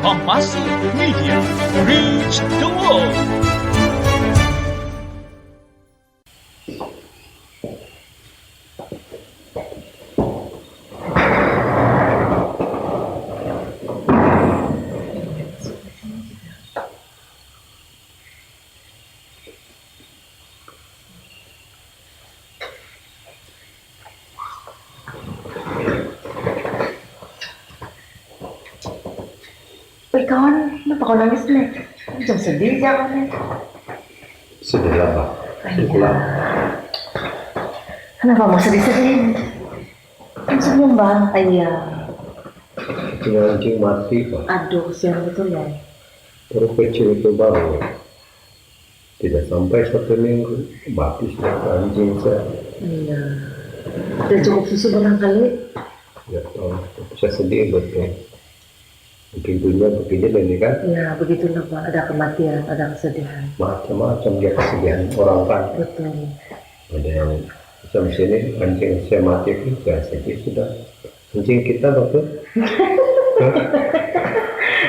Kompasi Media, reach the world. Uy, kawan, kenapa kau nangis nih? Jangan sedih jangan nih. Sedih apa? Iya. Kenapa mau sedih-sedih? Kan senyum bang. Iya. Tinggal anjing mati kok. Aduh, kesian betul ya. Terus kecil itu baru. Tidak sampai 1 minggu mati sudah anjing saya. Iya. Udah cukup susu barangkali. Ya tahu, saya sedih betul. Mungkin dunia begini ini kan. Iya, begitulah Pak. Ada kematian, ada kesedihan. Macam-macam dia kesedihan orang kan. Betul. Ada yang macam sini anjing saya mati pun saya sedih sudah. Anjing kita betul.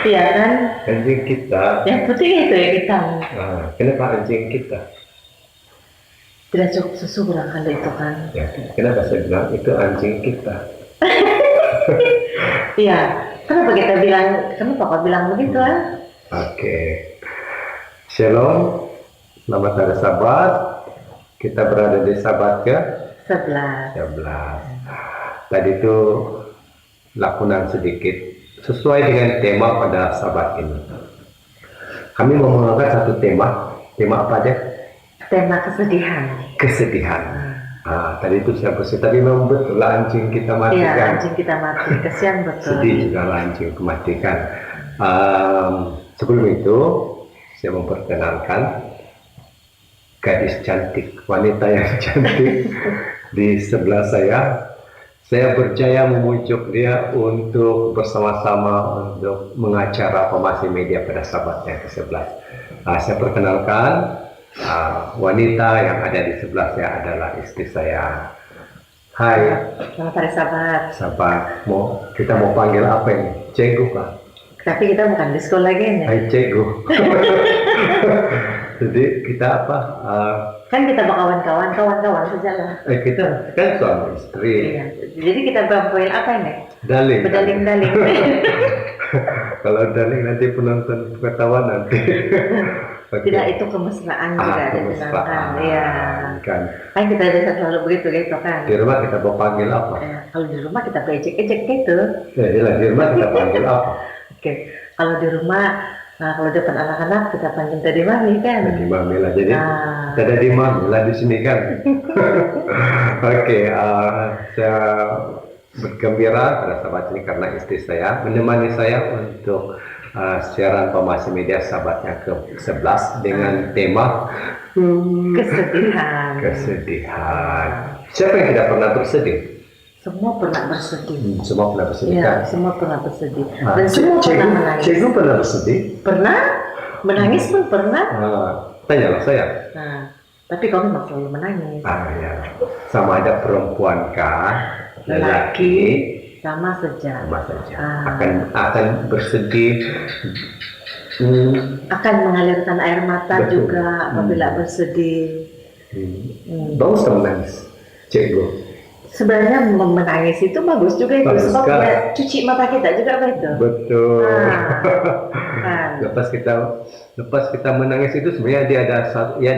Iya kan? Anjing kita. Yang penting itu ya kita. Nah, kenapa anjing kita? Tidak cukup susu barangkali itu kan. Ya, kenapa saya bilang itu anjing kita? Iya. Kenapa kita bilang? Kenapa kau bilang begitu kan? Oke. Shalom. Selamat hari Sabat. Kita berada di Sabat ke 11. 11. Tadi itu lakukan sedikit sesuai dengan tema pada Sabat ini. Kami mau mengangkat satu tema. Tema apa aja? Tema kesedihan. Kesedihan. Tadi itu saya bersedih, tapi memang betul lah anjing kita mati Iya, kan. anjing kita mati. Kesian betul. Sedih juga lah anjing kematikan. Sebelum itu saya memperkenalkan gadis cantik, wanita yang cantik di sebelah saya. Saya berjaya memujuk dia untuk bersama-sama untuk mengacara Kompasi Media pada Sabat yang ke-11. Saya perkenalkan wanita yang ada di sebelah saya adalah istri saya. Hai. Selamat hari Sabat. Sabat, kita mau panggil apa ini? Cegu kan? Tapi kita bukan di sekolah lagi nih. Hai Cegu. Jadi kita apa? Kan kita kawan-kawan saja lah. Kita kan suami istri. Iya. Jadi kita panggil apa ini? Daling. Berdaling-daling. Kalau daling nanti penonton ketawa nanti. Okay. Tidak, itu kemesraan juga dibilangkan. Iya. Kan Kita bisa selalu begitu kan. di rumah kita mau panggil apa? Kalau di rumah kita ejek-ejek gitu. Ya, di rumah kita panggil apa? Oke. Kalau di rumah, kalau depan anak-anak kita panggil tadi mami kan. Tadi mami lah, jadi kita di mami lah di sini kan. Oke, saya bergembira pada Sabat ini karena istri saya menemani saya untuk siaran Kompasi Media Sabatnya ke-11 dengan tema kesedihan. Siapa yang tidak pernah bersedih? Semua pernah bersedih. Semua pernah bersedih Ya, kan? semua pernah bersedih. Dan semua pernah menangis. Cikgu pernah bersedih? Pernah? Menangis pun pernah. Tanyalah saya. Tapi kau memang selalu menangis. Ya. Sama ada perempuan kah? Lelaki? Sama saja. Akan bersedih. Akan mengalirkan air mata. Betul. Juga apabila bersedih. Bagus kan menangis, Cikgu? Sebenarnya menangis itu bagus juga itu, Bagus sebab kan? ya, cuci mata kita juga begitu. Betul. Kan. Lepas kita menangis itu sebenarnya dia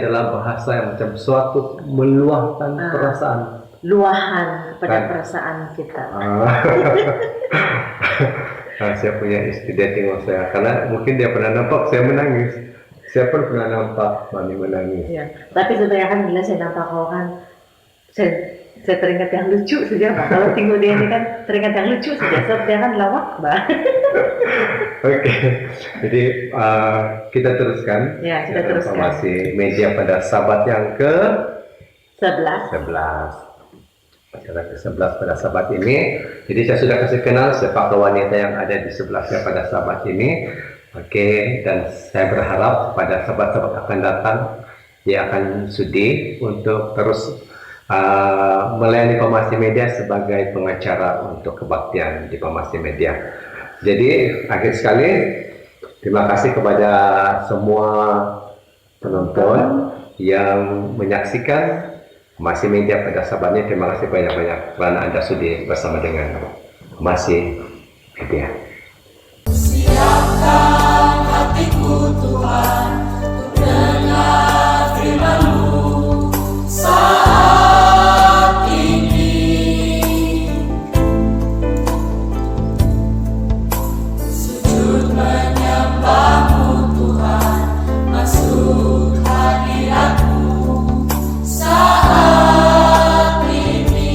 adalah bahasa yang macam suatu meluahkan perasaan. Luahan pada Kan? perasaan kita. Saya punya istri, dia tengok saya karena mungkin dia pernah nampak saya menangis. Saya pun pernah nampak mami menangis. Ya. Tapi sebenarnya kan bila saya nampak kau kan, saya teringat yang lucu saja Pak. Kalau tinggal dia ini kan teringat yang lucu saja, sebab dia kan lawak Pak. Oke. Jadi kita teruskan. Ya, kita teruskan. Kompasi Media pada Sabat yang ke-11. Acara ke-11 pada Sabat ini. Jadi saya sudah kasih kenal siapa wanita yang ada di sebelah saya pada Sabat ini. Oke, dan saya berharap pada sahabat-sahabat akan datang dia akan sudi untuk terus melayani Kompasi Media sebagai pengacara untuk kebaktian di Kompasi Media. Jadi akhir sekali Terima kasih kepada semua penonton yang menyaksikan Masih Media pada sahabat ini. Terima kasih banyak-banyak kerana Anda sudi bersama dengan Masih Media. Siapkan hatiku Tuhan untuk dengar firman-Mu saat ini. Sujud menyembah-Mu Tuhan, masuk hadirat-Mu saat ini.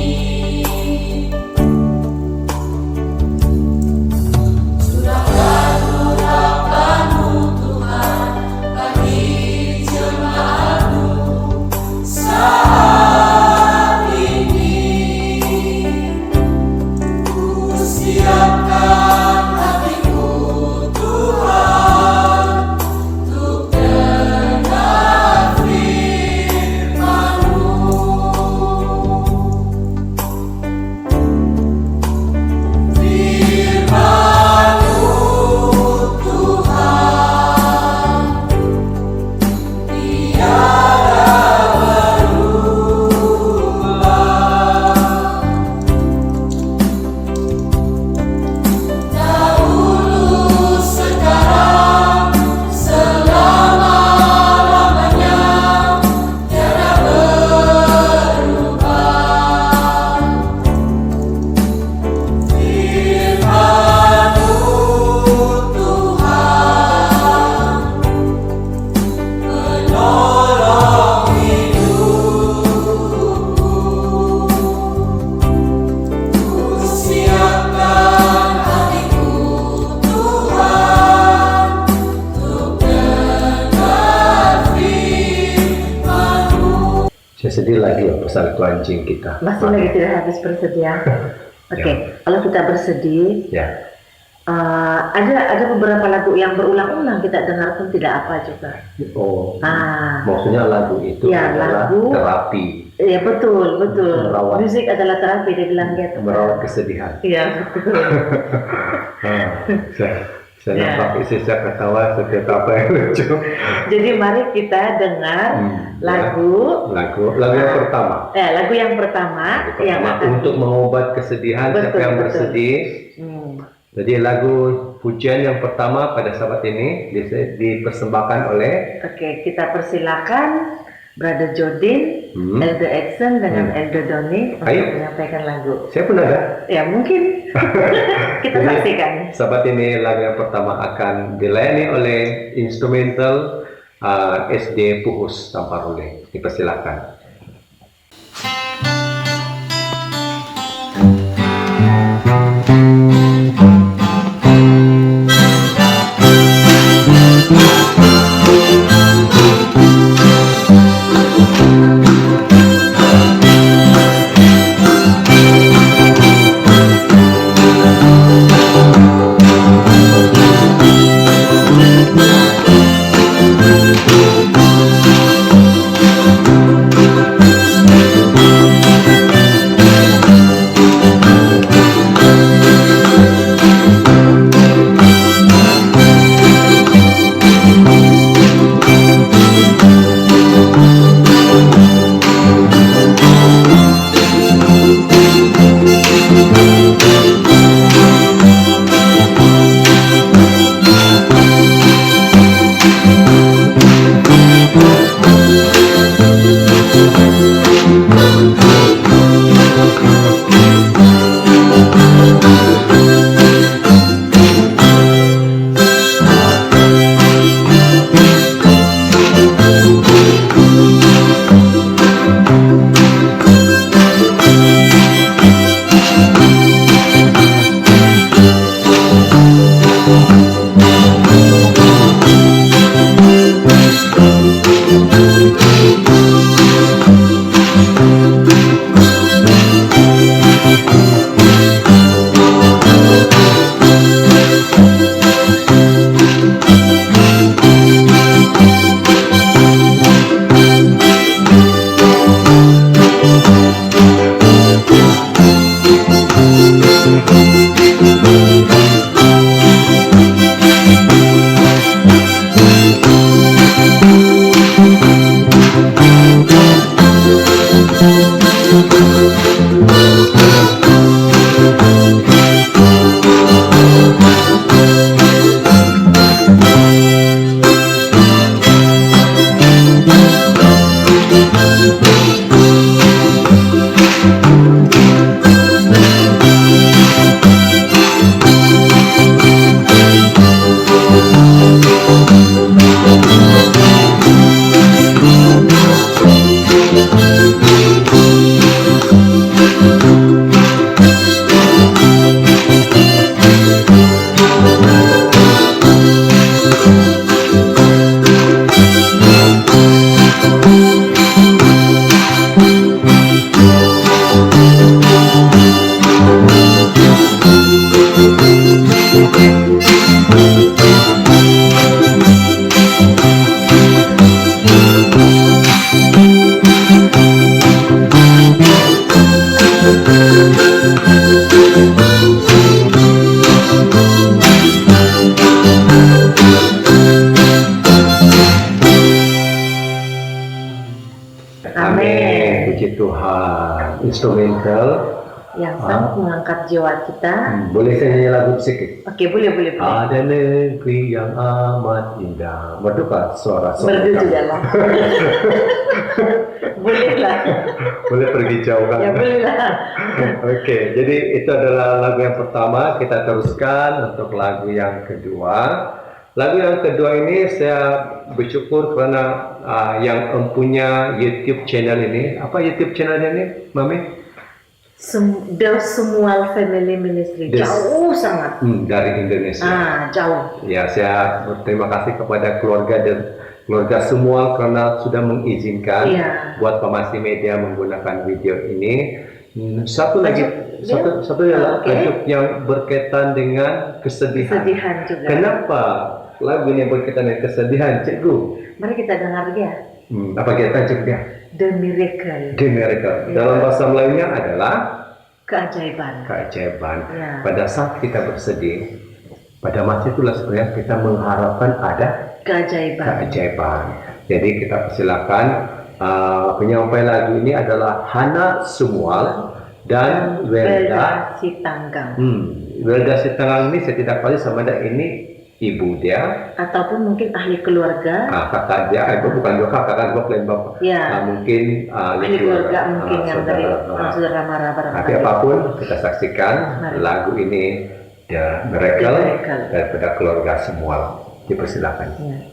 Surahkan Tuhan bagi jemaat-Mu saat ini. Ku siapkan hatiku Tuhan untuk dengar firman-Mu. Firman-Mu Tuhan tiada berubah. Dahulu, sekarang, selama-lamanya tiada berubah. Firman-Mu Tuhan menolong hidupku. Ku siapkan hatiku Tuhan untuk dengar firman-Mu. Saya sedih lagi loh pasal itu anjing kita. Masih lagi tidak habis bersedia. Oke, kalau kita bersedih, Ya, ada beberapa lagu yang berulang-ulang kita dengar pun tidak apa juga. oh, Ah, maksudnya lagu itu Ya, adalah lagu- terapi ya betul. Merawat. Musik adalah terapi, dia bilang gitu. merawat kesedihan. Iya betul. Saya Ya. nampak istri saya ketawa setiap apa yang lucu. Jadi mari kita dengar lagu Lagu yang pertama. lagu yang pertama yang akan Untuk mengobat kesedihan siapa Betul, yang betul. bersedih. Hmm, Jadi lagu pujian yang pertama pada sahabat ini dipersembahkan oleh Oke, kita persilakan Brother Jodin, Elder Edson dengan Elder Doni untuk Ayo. menyampaikan lagu. saya pun ada. Ya mungkin kita Jadi, saksikan. sahabat ini lagu yang pertama akan dilayani oleh instrumental SD Puhus Tamparule. Dipersilakan. instrumental. yang sangat mengangkat jiwa kita. Boleh saya nyanyi lagu sedikit? Oke, boleh. Ada negeri yang amat indah. Merdu kah suara Merdu juga lah. Boleh lah. Boleh pergi jauh kan? Ya boleh lah. Oke, jadi itu adalah lagu yang pertama. Kita teruskan untuk lagu yang kedua. Lagu yang kedua ini saya bersyukur karena yang mempunyai YouTube channel ini. Apa YouTube channelnya ini, Mami? The Sumual Family Ministry. Jauh sangat. Dari Indonesia. Jauh. Ya, saya berterima kasih kepada keluarga dan keluarga semua karena sudah mengizinkan buat Pemasi Media menggunakan video ini. Satu lagi, satu tajuk yang berkaitan dengan kesedihan. Kesedihan juga. Kenapa lagu ini berkaitan dengan kesedihan, Cikgu? Mari kita dengar dia. Apa kita tajuk dia? The Miracle. The Miracle. Dalam bahasa Melayunya adalah keajaiban. Ya. Pada saat kita bersedih, pada masa itulah sebenarnya kita mengharapkan ada keajaiban. Jadi kita persilakan penyampai lagu ini adalah Hana Sumual dan Welda Sitanggang. Welda Sitanggang ini saya tidak tahu sama ada ini ibu dia ataupun mungkin ahli keluarga. Kakak dia, bukan juga kakak lain bapak. Ya. Mungkin ahli keluarga mungkin yang dari saudara Mara barangkali. Tapi apapun kita saksikan lagu ini The Miracle daripada keluarga semua. Dipersilakan. Ya.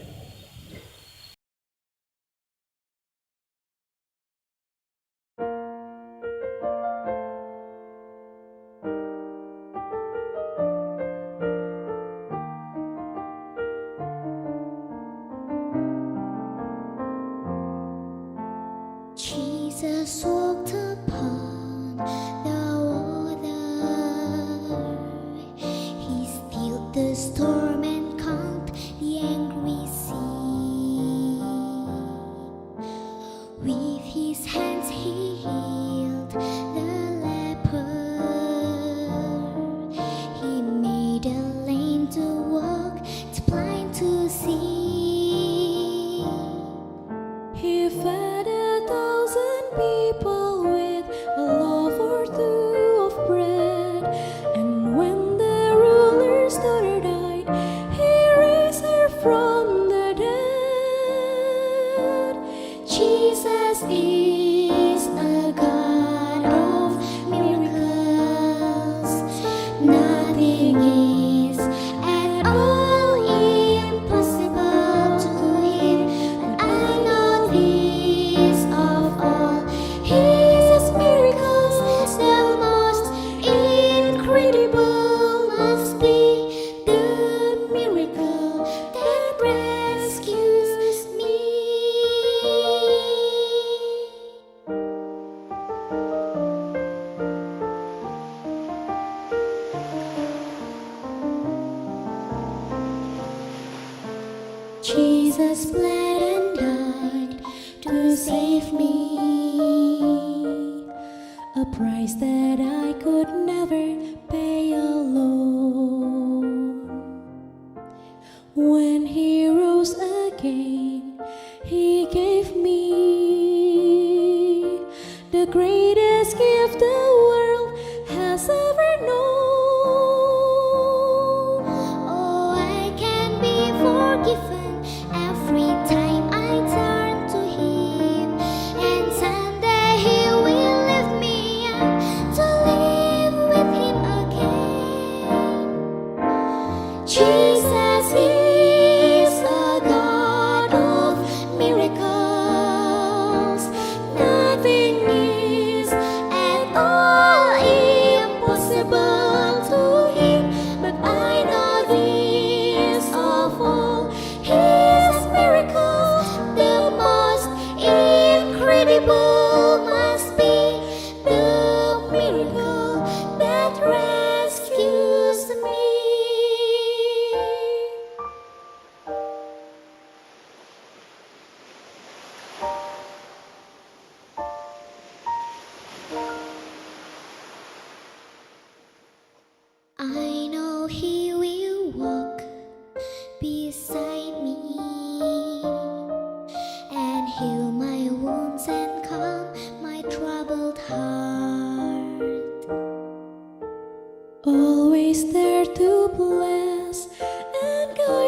Jesus walked upon the water. He stilled the storm and calmed the angry sea. With his hands he healed the leper. He made the lame to walk, the blind to see. He fed 1,000 people with a loaf or two of bread. And when the ruler's daughter died, he raised her from the dead. Jesus is a God of miracles. Nothing is at all impossible to him. And I know this of all his miracles, the most incredible must be the miracle that rescues me. Jesus bled and died to save me, a price that I could never pay alone. When he rose again, he gave me the greatest gift the world has ever known. Oh, I can be forgiven every time I turn to him, and someday he will lift me up to live with him again. Jesus is a God of miracles. Nothing is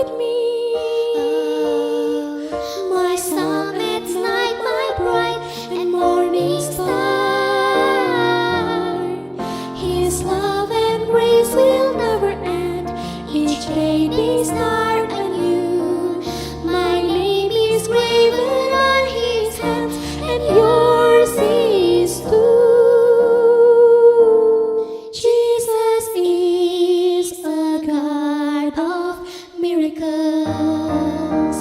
with me. My soulmate's like my bright and morning star. His love and grace will never end. Each day they start anew. My name is graven on his hands, and yours is too. Jesus is a God of miracles.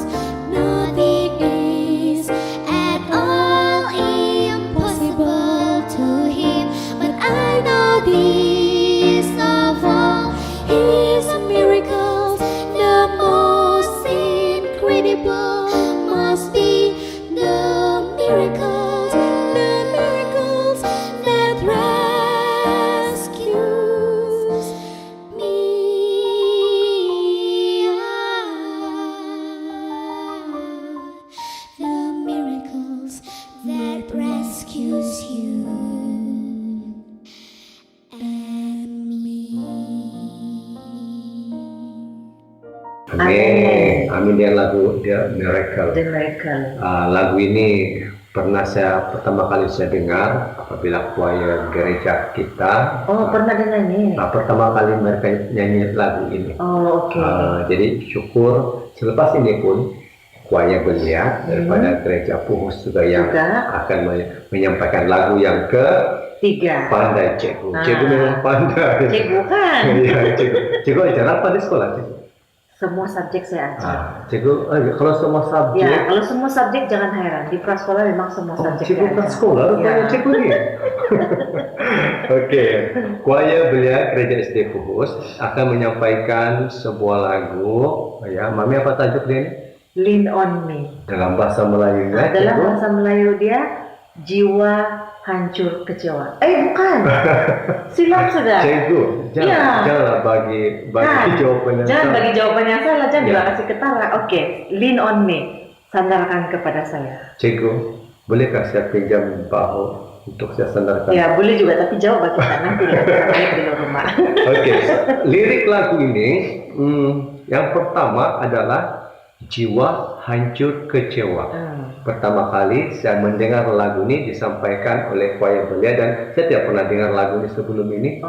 Nothing is at all impossible to him. But I know this of all, he's a miracle. The most incredible must be the miracles that rescues me. The miracles that rescues you and me. Amin. Amin, dia lagu dia Miracle. The Miracle. Lagu ini pernah pertama kali saya dengar apabila choir gereja kita. Oh, pernah dengar nih? Pertama kali mereka nyanyi lagu ini. Oh, oke. Jadi syukur selepas ini pun choir belia daripada gereja Puhus juga yang akan menyampaikan lagu yang Tiga. pandai cikgu. Cikgu memang pandai. Cikgu kan? Iya, cikgu. Cikgu ajar apa di sekolah, cikgu? Semua subjek saya ajar. Cikgu, kalau semua subjek. Ya, kalau semua subjek jangan heran. Di prasekolah memang semua subjek. Cikgu prasekolah, rupanya cikgu ni. Oke, choir belia gereja SD Puhus akan menyampaikan sebuah lagu. Ya, Mami apa tajuk dia ini? Lean on me. Dalam bahasa Melayu ya, Dalam cikgu? bahasa Melayu dia jiwa hancur kecewa. Bukan. Silap sudah. Cikgu, janganlah bagi jawapan yang Jangan salah. bagi jawaban yang salah, jangan Ya. juga kasih ketara. Oke, lean on me. Sandarkan kepada saya. Cikgu, bolehkah saya pinjam bahu untuk saya sandarkan? Ya, boleh juga, tapi jawab kita nanti lihat di rumah. Oke, lirik lagu ini yang pertama adalah jiwa hancur kecewa. Pertama kali saya mendengar lagu ini disampaikan oleh choir belia dan saya tidak pernah dengar lagu ini sebelum ini.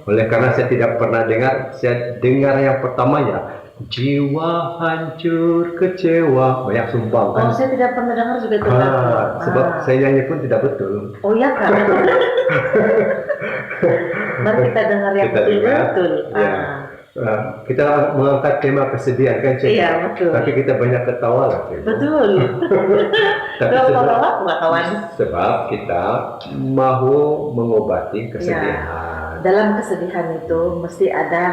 Oleh karena saya tidak pernah dengar, saya dengar yang pertamanya jiwa hancur kecewa, banyak sumbang kan. Saya tidak pernah dengar juga itu lagu. Sebab saya nyanyi pun tidak betul. Oh ya kan? Mari kita dengar yang Kita dengar, betul-betul. ya. Kita mengangkat tema kesedihan kan, Cikgu? Iya, betul. Tapi kita banyak ketawa lah, Cikgu. Betul. Tapi kawan. sebab kita mahu mengobati kesedihan. Dalam kesedihan itu mesti ada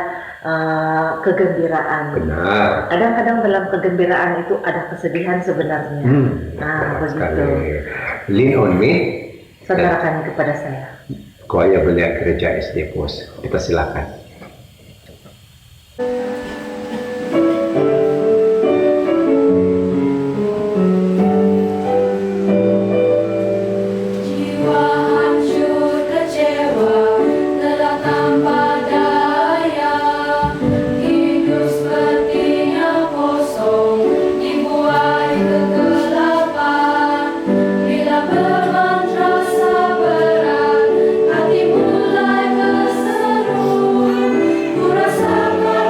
kegembiraan. Benar. Kadang-kadang dalam kegembiraan itu ada kesedihan sebenarnya. Betul begitu. sekali. Lean on me. Sandarkan kepada saya. Choir belia gereja SD Puhus. Kita silakan. Jiwa hancur kecewa telah tanpa daya, hidup sepertinya kosong dibuai kegelapan. Bila beban terasa berat, hati mulai berseru, ku rasakan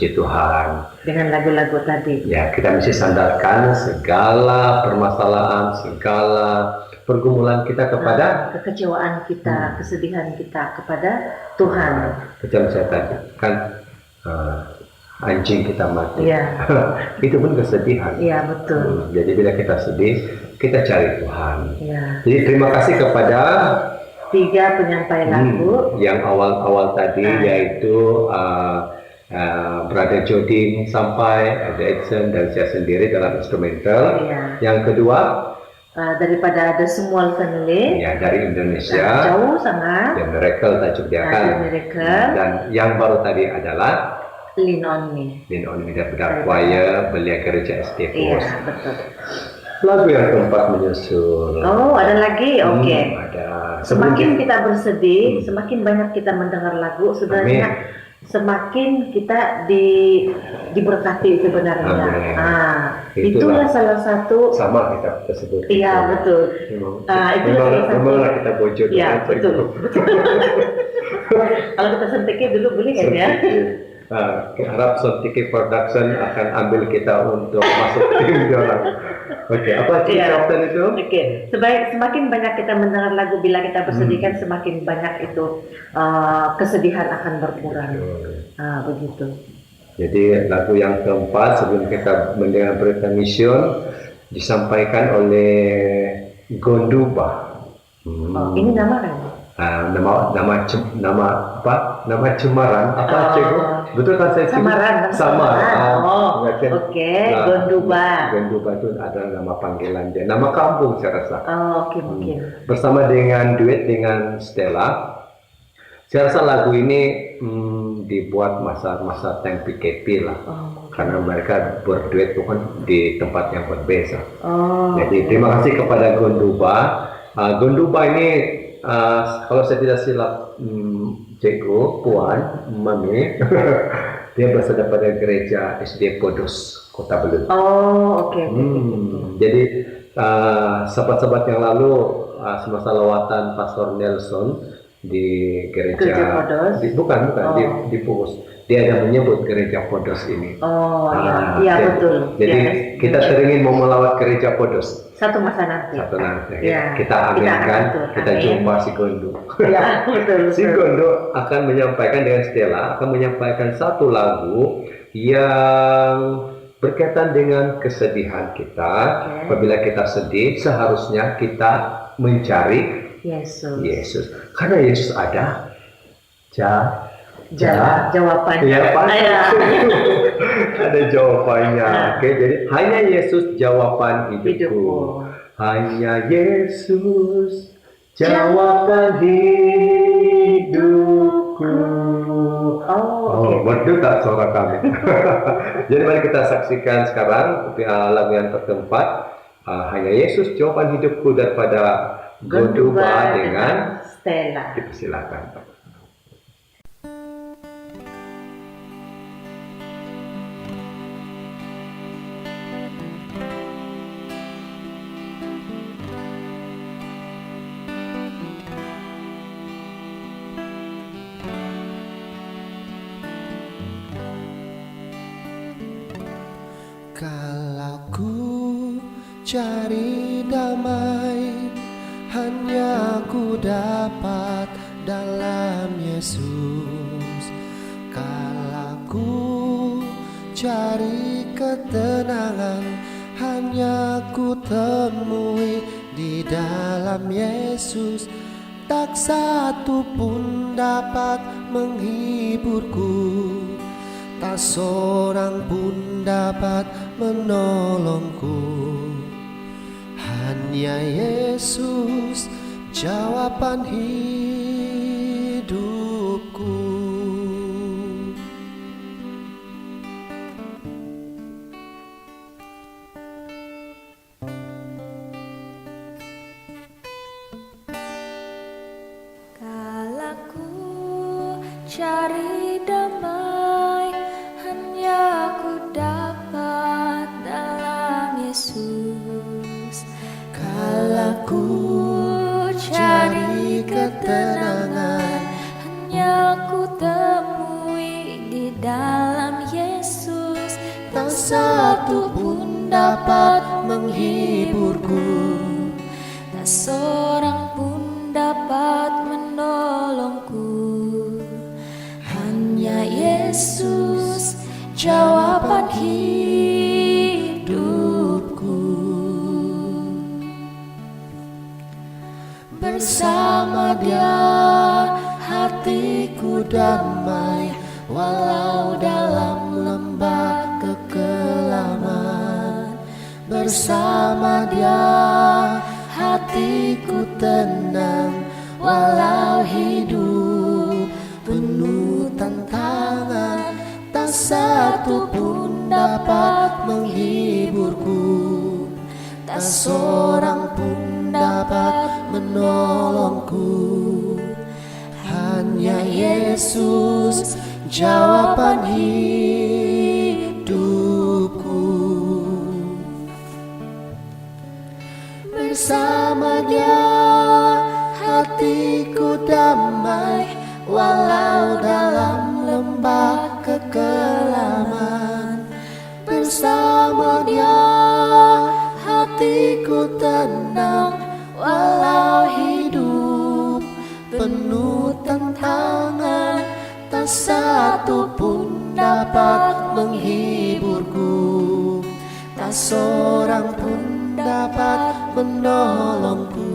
puji Tuhan. Dengan lagu-lagu tadi. Ya, kita mesti sandarkan segala permasalahan, segala pergumulan kita kepada Kekecewaan kita, kesedihan kita kepada Tuhan. Macam saya tadi kan anjing kita mati. Iya. Itu pun kesedihan. Iya, betul. Jadi bila kita sedih, kita cari Tuhan. Iya. Jadi terima kasih kepada 3 penyampai lagu. yang awal-awal tadi yaitu Brother Jody sampai, ada Edson dan saya sendiri dalam instrumental. Iya. Yang kedua Daripada The Small Family. ya dari Indonesia. Jauh sangat. The Miracle tajuk dia kan. The Miracle. Dan yang baru tadi adalah Lean on Me. Lean on Me daripada choir Belia Gereja SD Iya, Pos. betul. Lagu yang keempat menyusul. Oh, ada lagi? Oke. Ada. Semakin kita bersedih, semakin banyak kita mendengar lagu, sebenarnya Amin. semakin kita diberkati sebenarnya. Amin. Itulah salah satu. Sama kita sebut. Iya, betul. Itulah salah satu. Memang kita bocor. Iya, betul. Kalau kita sentiknya dulu boleh kan ya? Harap Sontiki Production akan ambil kita untuk masuk tim orang. Oke, apa ucapan itu? Oke, semakin banyak kita mendengar lagu bila kita bersedih kan semakin banyak itu kesedihan akan berkurang. Begitu. Jadi lagu yang keempat sebelum kita mendengar berita mission disampaikan oleh Gonduba. Ini nama kan? Nama cemaran apa cikgu? Betul kan saya? Samaran. Oke. Gonduba. Gonduba itu adalah nama panggilan dia, nama kampung saya rasa. Oke, mungkin. Bersama dengan duet dengan Stella. Saya rasa lagu ini dibuat masa time PKP lah. Karena mereka berduet bukan di tempat yang berbeda. Jadi terima kasih kepada Gonduba. Gonduba ini kalau saya tidak silap cikgu, puan, mami, dia berasal daripada gereja SD Podos, Kota Belud. Oke. Jadi sahabat-sahabat yang lalu semasa lawatan Pastor Nelson di gereja Podos? bukan di Pus, dia ada menyebut gereja Podos ini. Iya betul. Jadi kita teringin mau melawat gereja Podos. Satu masa nanti. Ya. Kita aminkan, kita jumpa si Gondo. Ya, betul. Si Gondo akan menyampaikan dengan Stella, akan menyampaikan satu lagu yang berkaitan dengan kesedihan kita. Apabila kita sedih, seharusnya kita mencari Yesus. Karena Yesus ada jawabannya. Ya, ada jawabannya. Oke, jadi hanya Yesus jawaban hidupku. Hanya Yesus jawaban hidupku. Merdu tak suara kami. Jadi mari kita saksikan sekarang lagu yang keempat. Hanya Yesus jawaban hidupku daripada Gonduba dengan Stella. Silakan. Kalau ku cari damai, hanya ku dapat dalam Yesus. Kalau ku cari ketenangan, hanya ku temui di dalam Yesus. Tak satu pun dapat menghiburku, tak seorang pun dapat menolongku. Hanya Yesus jawaban hidupku. Kala ku cari damai, hanya ku dapat dalam Yesus. Kala ku cari ketenangan, hanya ku temui di dalam Yesus. dapat menghiburku. Tak seorang pun dapat menolongku. Hanya Yesus jawaban hidupku. Bersama Dia hatiku damai, walau dalam lembah kekelaman. Bersama Dia hatiku tenang, walau hidup penuh tantangan. Tak satu pun dapat menghiburku, tak seorang pun dapat menolongku. Hanya Yesus jawaban hidupku. Bersama Dia hatiku damai, walau dalam lembah kekelaman. Bersama Dia hatiku tenang, walau hidup penuh tantangan. Tak satu pun dapat menghiburku, tak seorang pun dapat menolongku.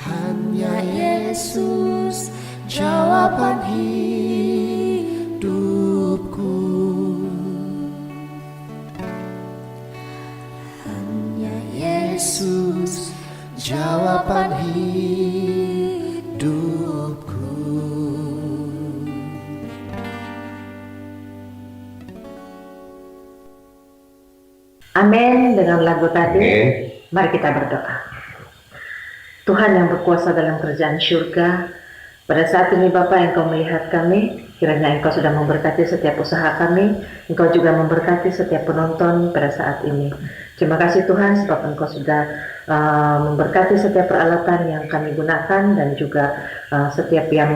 Hanya Yesus jawaban hidupku. Hanya Yesus jawaban hidupku. Amin. Dengan lagu tadi, Amin. mari kita berdoa. Tuhan yang berkuasa dalam kerajaan syurga, pada saat ini Bapa, Engkau melihat kami, kiranya Engkau sudah memberkati setiap usaha kami, Engkau juga memberkati setiap penonton pada saat ini. Terima kasih Tuhan sebab Engkau sudah memberkati setiap peralatan yang kami gunakan, dan juga setiap yang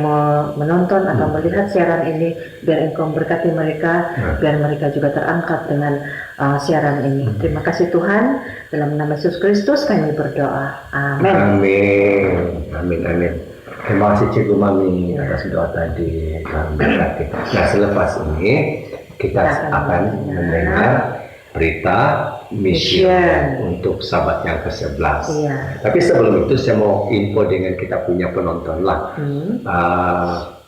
menonton atau melihat siaran ini, biar Engkau memberkati mereka, biar mereka juga terangkat dengan siaran ini. Terima kasih Tuhan, dalam nama Yesus Kristus kami berdoa. Amin. Amin. Amin. Amin. Terima kasih Cikgu Mami atas doa tadi. Berkati. Nah, selepas ini kita akan mendengar berita mission untuk sahabat yang ke-11. Iya. Tapi sebelum itu saya mau info dengan kita punya penonton lah.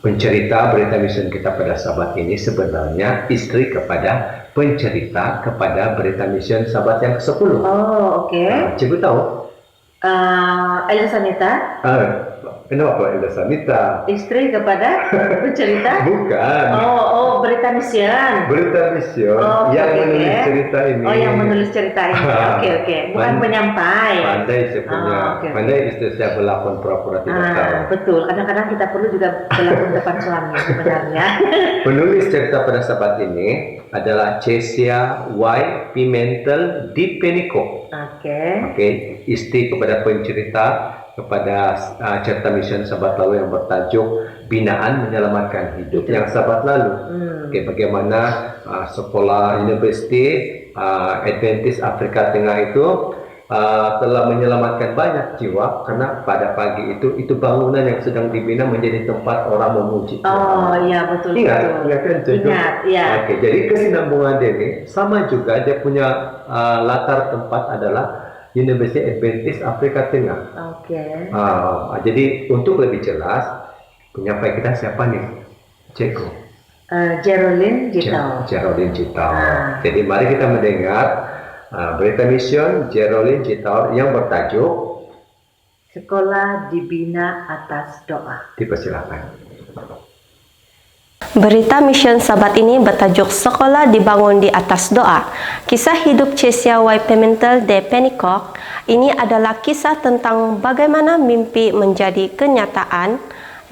Pencerita berita mission kita pada sahabat ini sebenarnya istri kepada pencerita kepada berita mission sahabat yang ke-10. Oh, oke. Cikgu tahu? Elsa Nita, Kenapa Elsa Sanita? istri kepada pencerita. Bukan. Oh, berita mission. Berita mission Oh, yang oke, menulis oke. cerita ini. Oh, yang menulis cerita ini. Oke. Bukan penyampai. Pandai saya punya. Oke. Pandai istri saya berlakon pura-pura tidak tahu. Betul. Kadang-kadang kita perlu juga berlaku depan suami sebenarnya. Penulis cerita pada sahabat ini adalah Chesia Y. Pimentel di Peniko. Oke, istri kepada pencerita kepada cerita mission sahabat lalu yang bertajuk Binaan Menyelamatkan Hidup yang sahabat lalu. Oke, bagaimana sekolah universiti Adventist Afrika Tengah itu telah menyelamatkan banyak jiwa, karena pada pagi itu bangunan yang sedang dibina menjadi tempat orang memuji Tuhan. Oh iya, betul. Ingat kan Cikgu? Ingat, iya. Oke, jadi kesinambungan dia ini sama juga, dia punya latar tempat adalah University Adventist Afrika Tengah. Oke. Jadi untuk lebih jelas, penyampai kita siapa nih? Cikgu Geraldine Gitau. Geraldine Gitau. Jadi mari kita mendengar berita mission Geraldine Gitau yang bertajuk Sekolah Dibina Atas Doa. Dipersilakan. Berita mission sahabat ini bertajuk Sekolah Dibangun di Atas Doa. Kisah hidup Chesia Y. Pimentel de Pennycook ini adalah kisah tentang bagaimana mimpi menjadi kenyataan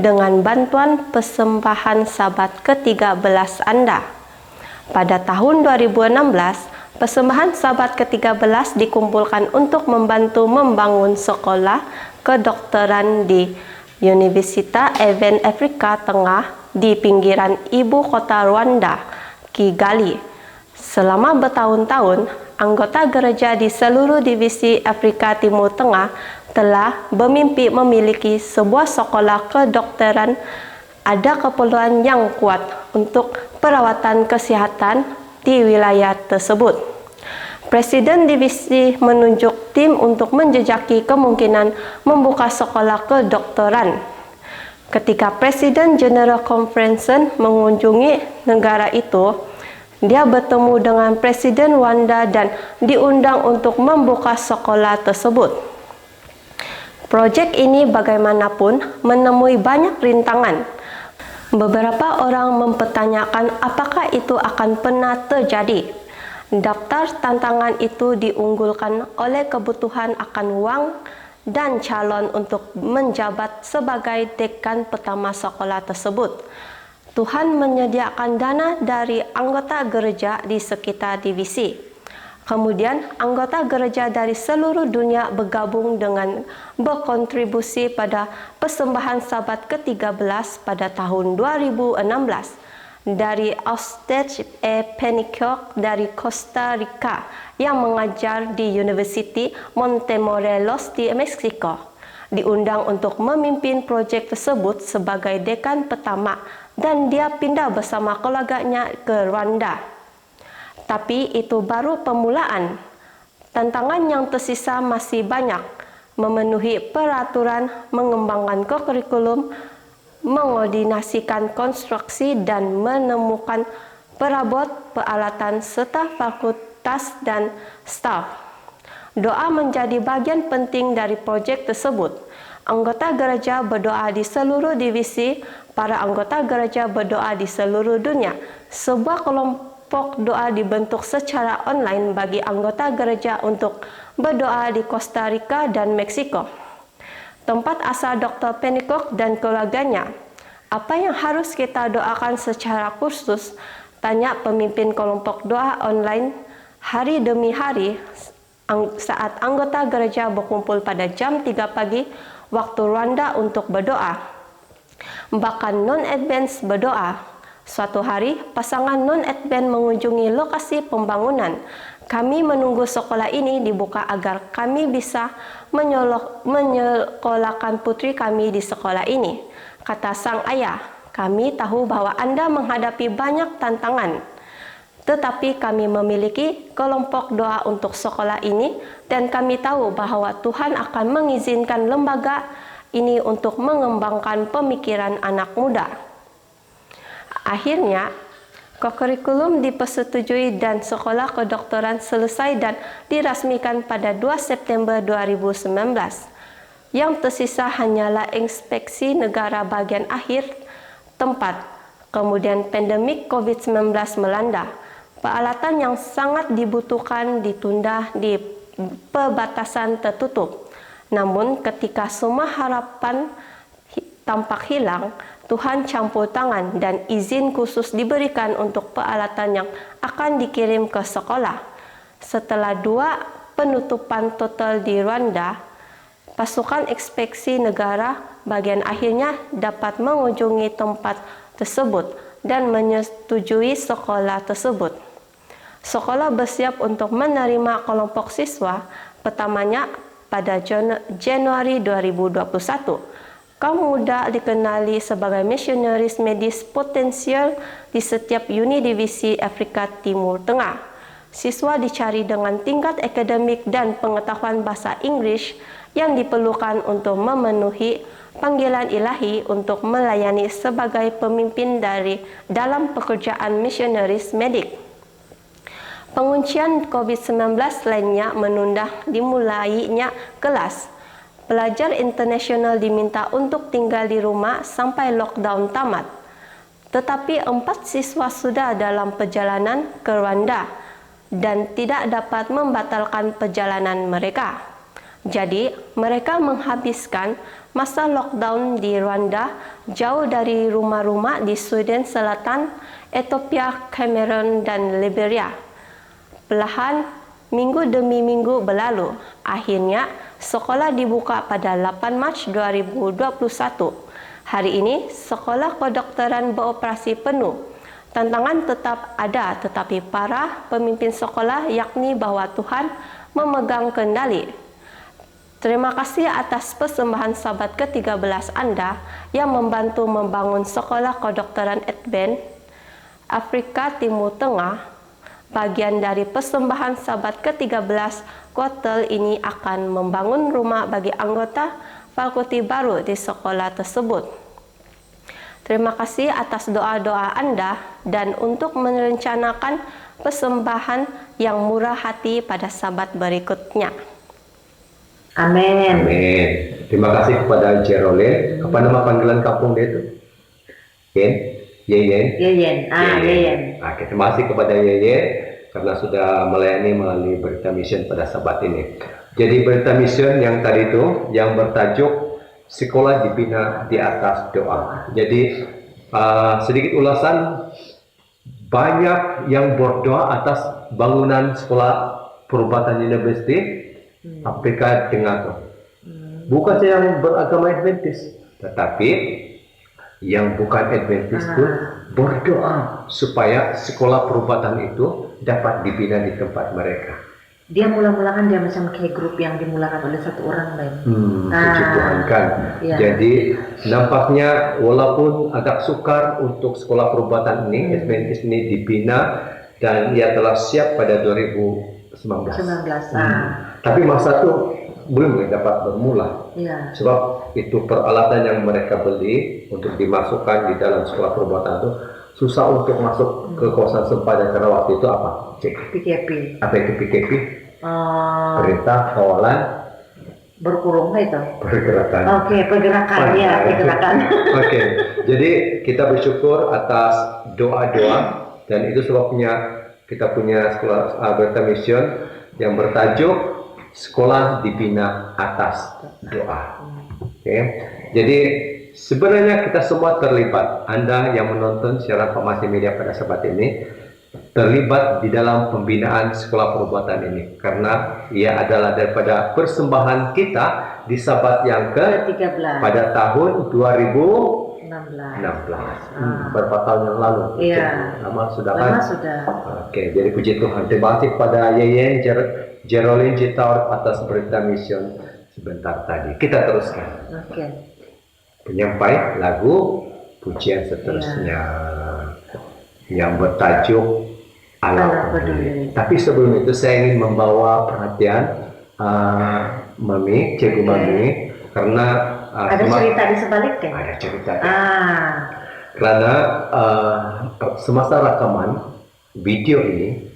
dengan bantuan persembahan sahabat ke-13 Anda. Pada tahun 2016, persembahan sahabat ke-13 dikumpulkan untuk membantu membangun sekolah kedokteran di Universitas Adventist Afrika Tengah di pinggiran ibu kota Rwanda, Kigali. Selama bertahun-tahun, anggota gereja di seluruh divisi Afrika Timur Tengah telah bermimpi memiliki sebuah sekolah kedokteran ada keperluan yang kuat untuk perawatan kesehatan di wilayah tersebut. Presiden divisi menunjuk tim untuk menjejaki kemungkinan membuka sekolah kedokteran. Ketika Presiden General Conference mengunjungi negara itu, dia bertemu dengan Presiden Rwanda dan diundang untuk membuka sekolah tersebut. Proyek ini bagaimanapun menemui banyak rintangan. Beberapa orang mempertanyakan apakah itu akan pernah terjadi. Daftar tantangan itu diunggulkan oleh kebutuhan akan uang dan calon untuk menjabat sebagai dekan pertama sekolah tersebut. Tuhan menyediakan dana dari anggota gereja di sekitar divisi. Kemudian, anggota gereja dari seluruh dunia bergabung dengan berkontribusi pada persembahan Sabat ke-13 pada tahun 2016 dari Austin E. Pennycook dari Costa Rica yang mengajar di University Montemorelos di Meksiko. Diundang untuk memimpin proyek tersebut sebagai dekan pertama dan dia pindah bersama keluarganya ke Rwanda. Tapi itu baru permulaan. Tantangan yang tersisa masih banyak, memenuhi peraturan, mengembangkan kurikulum, mengordinasikan konstruksi dan menemukan perabot, peralatan, serta fakultas dan staf. Doa menjadi bagian penting dari proyek tersebut. Anggota gereja berdoa di seluruh divisi, para anggota gereja berdoa di seluruh dunia. Sebuah kelompok doa dibentuk secara online bagi anggota gereja untuk berdoa di Costa Rica dan Meksiko. Tempat asal Dr. Pennycook dan keluarganya. Apa yang harus kita doakan secara khusus? Tanya pemimpin kelompok doa online hari demi hari saat anggota gereja berkumpul pada jam 3 pagi waktu Rwanda untuk berdoa. Bahkan non-advance berdoa. Suatu hari, pasangan non-advent mengunjungi lokasi pembangunan. Kami menunggu sekolah ini dibuka agar kami bisa menyekolahkan putri kami di sekolah ini. Kata sang ayah, kami tahu bahwa Anda menghadapi banyak tantangan. Tetapi kami memiliki kelompok doa untuk sekolah ini dan kami tahu bahwa Tuhan akan mengizinkan lembaga ini untuk mengembangkan pemikiran anak muda. Akhirnya, kurikulum dipersetujui dan sekolah kedokteran selesai dan dirasmikan pada 2 September 2019. Yang tersisa hanyalah inspeksi negara bagian akhir tempat. Kemudian pandemik COVID-19 melanda. Peralatan yang sangat dibutuhkan ditunda di perbatasan tertutup. Namun ketika semua harapan tampak hilang, Tuhan campur tangan dan izin khusus diberikan untuk peralatan yang akan dikirim ke sekolah. Setelah 2 penutupan total di Rwanda, pasukan inspeksi negara bagian akhirnya dapat mengunjungi tempat tersebut dan menyetujui sekolah tersebut. Sekolah bersiap untuk menerima kelompok siswa pertamanya pada Januari 2021. Kaum muda dikenali sebagai misionaris medis potensial di setiap unit divisi Afrika Timur Tengah. Siswa dicari dengan tingkat akademik dan pengetahuan bahasa Inggris yang diperlukan untuk memenuhi panggilan ilahi untuk melayani sebagai pemimpin dalam pekerjaan misionaris medik. Penguncian COVID-19 lainnya menunda dimulainya kelas. Pelajar internasional diminta untuk tinggal di rumah sampai lockdown tamat. Tetapi 4 siswa sudah dalam perjalanan ke Rwanda dan tidak dapat membatalkan perjalanan mereka. Jadi, mereka menghabiskan masa lockdown di Rwanda jauh dari rumah-rumah di Sudan Selatan, Ethiopia, Cameroon, dan Liberia. Perlahan, minggu demi minggu berlalu. Akhirnya, sekolah dibuka pada 8 Mac 2021. Hari ini, sekolah kedokteran beroperasi penuh. Tantangan tetap ada, tetapi para pemimpin sekolah yakni bahwa Tuhan memegang kendali. Terima kasih atas persembahan sahabat ke-13 Anda yang membantu membangun sekolah kedokteran Advent Afrika Timur Tengah. Bagian dari persembahan sahabat ke-13 kuartal ini akan membangun rumah bagi anggota fakulti baru di sekolah tersebut. Terima kasih atas doa-doa Anda dan untuk merencanakan persembahan yang murah hati pada sabat berikutnya. Amin. Amin. Terima kasih kepada Jerole. Apa nama panggilan kampung dia itu? Yen? Yeyen? Yeyen. Yeyen. Oke, terima kasih kepada Yeyen karena sudah melayani melalui berita mission pada sabat ini. Jadi berita mission yang tadi itu yang bertajuk sekolah dibina di atas doa. Jadi sedikit ulasan, banyak yang berdoa atas bangunan sekolah perubatan University Afrika Tengah. Bukan saja yang beragama Adventis, tetapi yang bukan Adventis pun berdoa supaya sekolah perubatan itu dapat dibina di tempat mereka. Dia mula-mulakan dia macam kayak grup yang dimulakan oleh satu orang lain. Puji Tuhan kan. Ya. Jadi nampaknya walaupun agak sukar untuk sekolah perubatan ini, Adventist ini dibina dan ia telah siap pada 2019. Tapi masa itu belum dapat bermula. Ya. Sebab itu peralatan yang mereka beli untuk dimasukkan di dalam sekolah perubatan itu susah untuk masuk ke kawasan sempadan karena waktu itu apa? PKP. Apa itu PKP? Perintah kawalan berkurung itu. Pergerakan. Oke, pergerakan ya, pergerakan. Oke, jadi kita bersyukur atas doa-doa dan itu sebabnya kita punya sekolah berita mission yang bertajuk sekolah dibina atas doa. Oke, jadi sebenarnya kita semua terlibat. Anda yang menonton secara informasi media pada saat ini terlibat di dalam pembinaan sekolah perubatan ini karena ia adalah daripada persembahan kita di sabat yang ke-13 pada tahun 2016. Berapa tahun yang lalu? Iya. Lama sudah kan? Lama sudah. Oke, jadi puji Tuhan. Terima kasih kepada Yeyen Jerolin Jitaur atas berita mission sebentar tadi. Kita teruskan. Oke. Penyampai lagu pujian seterusnya yang bertajuk Allah Peduli. Tapi sebelum itu saya ingin membawa perhatian Mami, Cikgu Mami, karena ada cerita di sebaliknya. ada cerita. Karena semasa rekaman video ini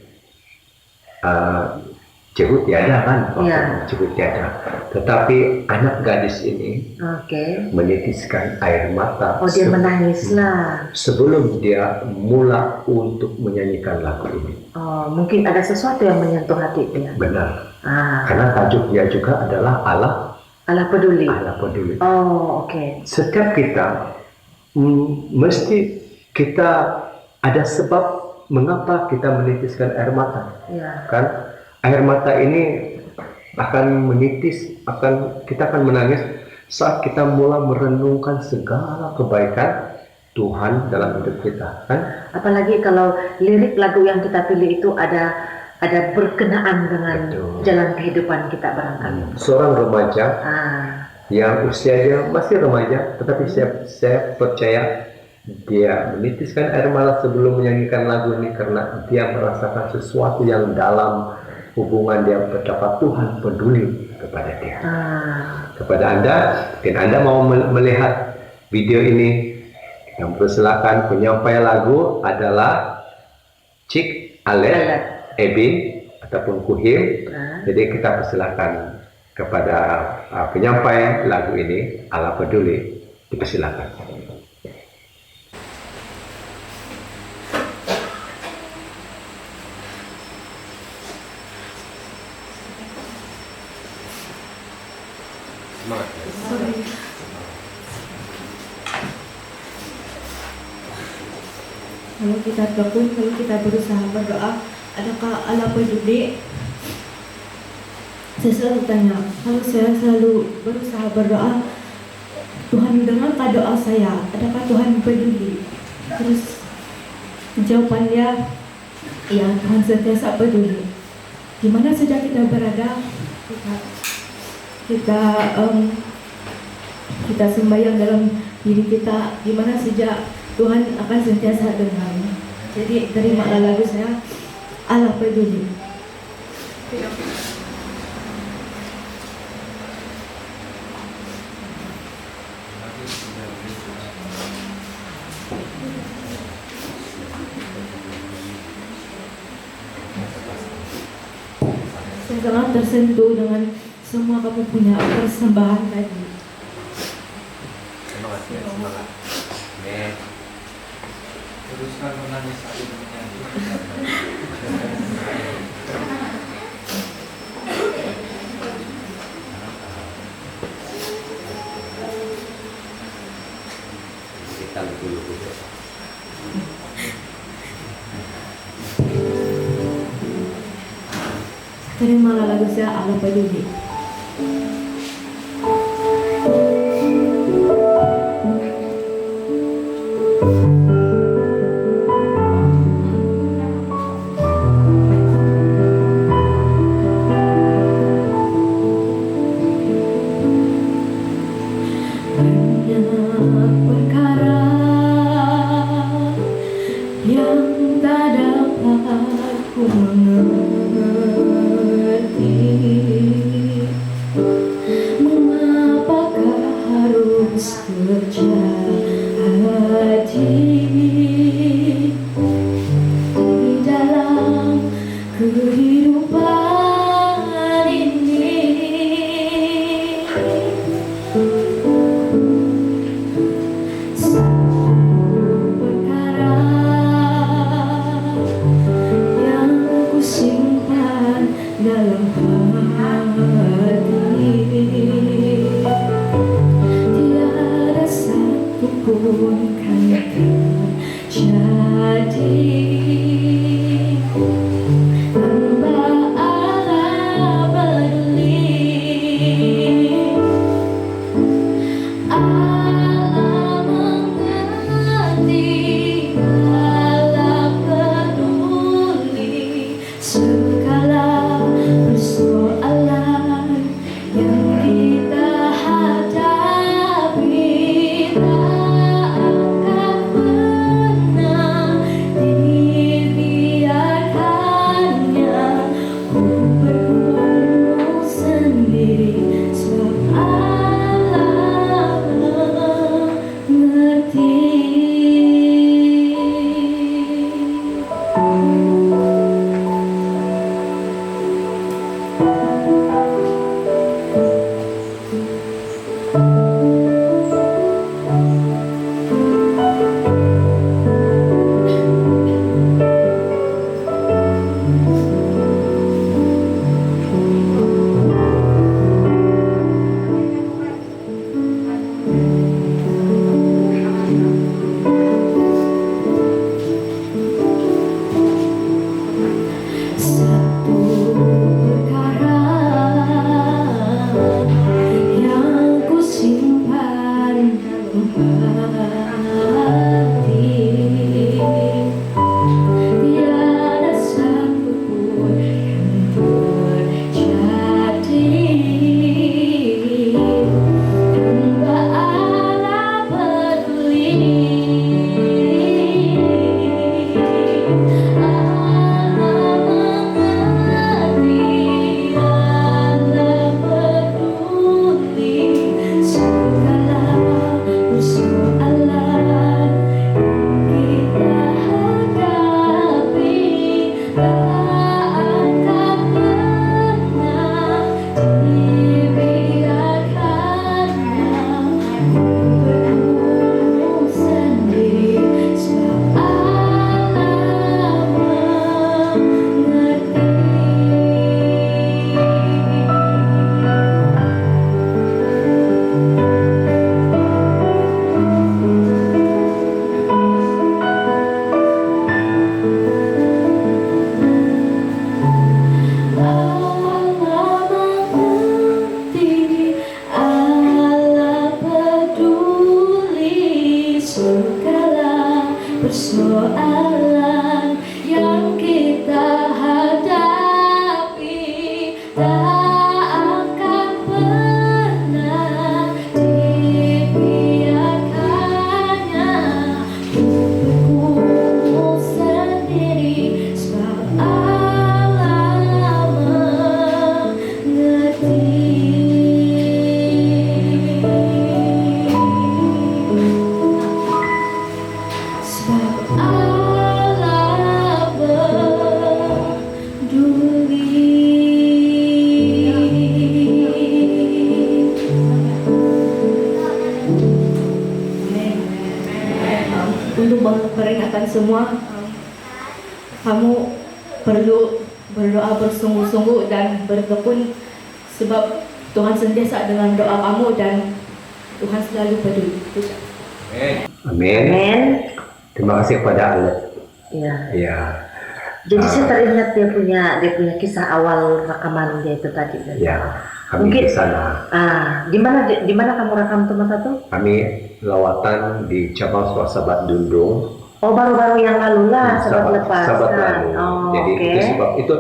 Cikgu tiada kan? Cikgu tiada. Tetapi anak gadis ini menitiskan air mata. Oh, dia menangis lah. Sebelum dia mula untuk menyanyikan lagu ini. Oh, mungkin ada sesuatu yang menyentuh hati dia. Benar. Karena tajuk dia juga adalah Allah Peduli. Allah Peduli. Oh, oke. Setiap kita mesti kita ada sebab mengapa kita menitiskan air mata. Kan? Air mata ini akan menitis, kita akan menangis saat kita mulai merenungkan segala kebaikan Tuhan dalam hidup kita, kan? Apalagi kalau lirik lagu yang kita pilih itu ada berkenaan dengan jalan kehidupan kita barangkali. Seorang remaja yang usianya masih remaja, tetapi saya percaya dia menitiskan air mata sebelum menyanyikan lagu ini karena dia merasakan sesuatu yang dalam hubungan dia betapa Tuhan peduli kepada dia. Kepada Anda, mungkin Anda mau melihat video ini, yang persilakan. Penyampai lagu adalah Cik Alet Ebin ataupun Kuhim. Jadi kita persilakan kepada penyampai lagu ini, Allah Peduli. Dipersilakan. Kalau kita tekun, kalau kita berusaha berdoa, adakah Allah peduli? Saya selalu tanya, kalau saya selalu berusaha berdoa, Tuhan dengarkah doa saya? Adakah Tuhan peduli? Terus Jawabannya, ya Tuhan sentiasa peduli. Di mana saja kita berada, kita sembahyang dalam diri kita, di mana saja Tuhan akan sentiasa dengar. Jadi terimalah lagu saya, Allah peduli. Saya sangat tersentuh dengan semua kamu punya persembahan tadi. Semangat ya, semangat. Teruskan menangis sambil menyanyi. Kita dulu. Terimalah lagu saya, Allah peduli. Banyak perkara yang tak dapat ku mengerti. Mengapakah harus terjadi di dalam kehidupan ini? Perkara yang ku simpan dalam hati, tiada satu pun kan terjadi tanpa Allah peduli. Allah mengerti, Allah peduli segala persoalan yang kita hadapi. Tak akan pernah dibiarkannya ku bergumul sendiri, sebab Allah mengerti. Satu perkara yang ku simpan memperingatkan semua, kamu perlu berdoa bersungguh-sungguh dan bertekun, sebab Tuhan sentiasa dengan doa kamu dan Tuhan selalu peduli. Amin. Amin. Terima kasih kepada Allah. Iya. Ya. Jadi saya teringat dia punya kisah awal rekaman dia itu tadi. Ya. Kami Mungkin di sana. di mana kamu rekam tuh Mas Satu? Kami lawatan di cabang Sahabat Dundung. Oh, baru-baru yang lalu lah, sahabat lepas. Sahabat kan? lalu. Oh, Jadi oke. itu sebab itu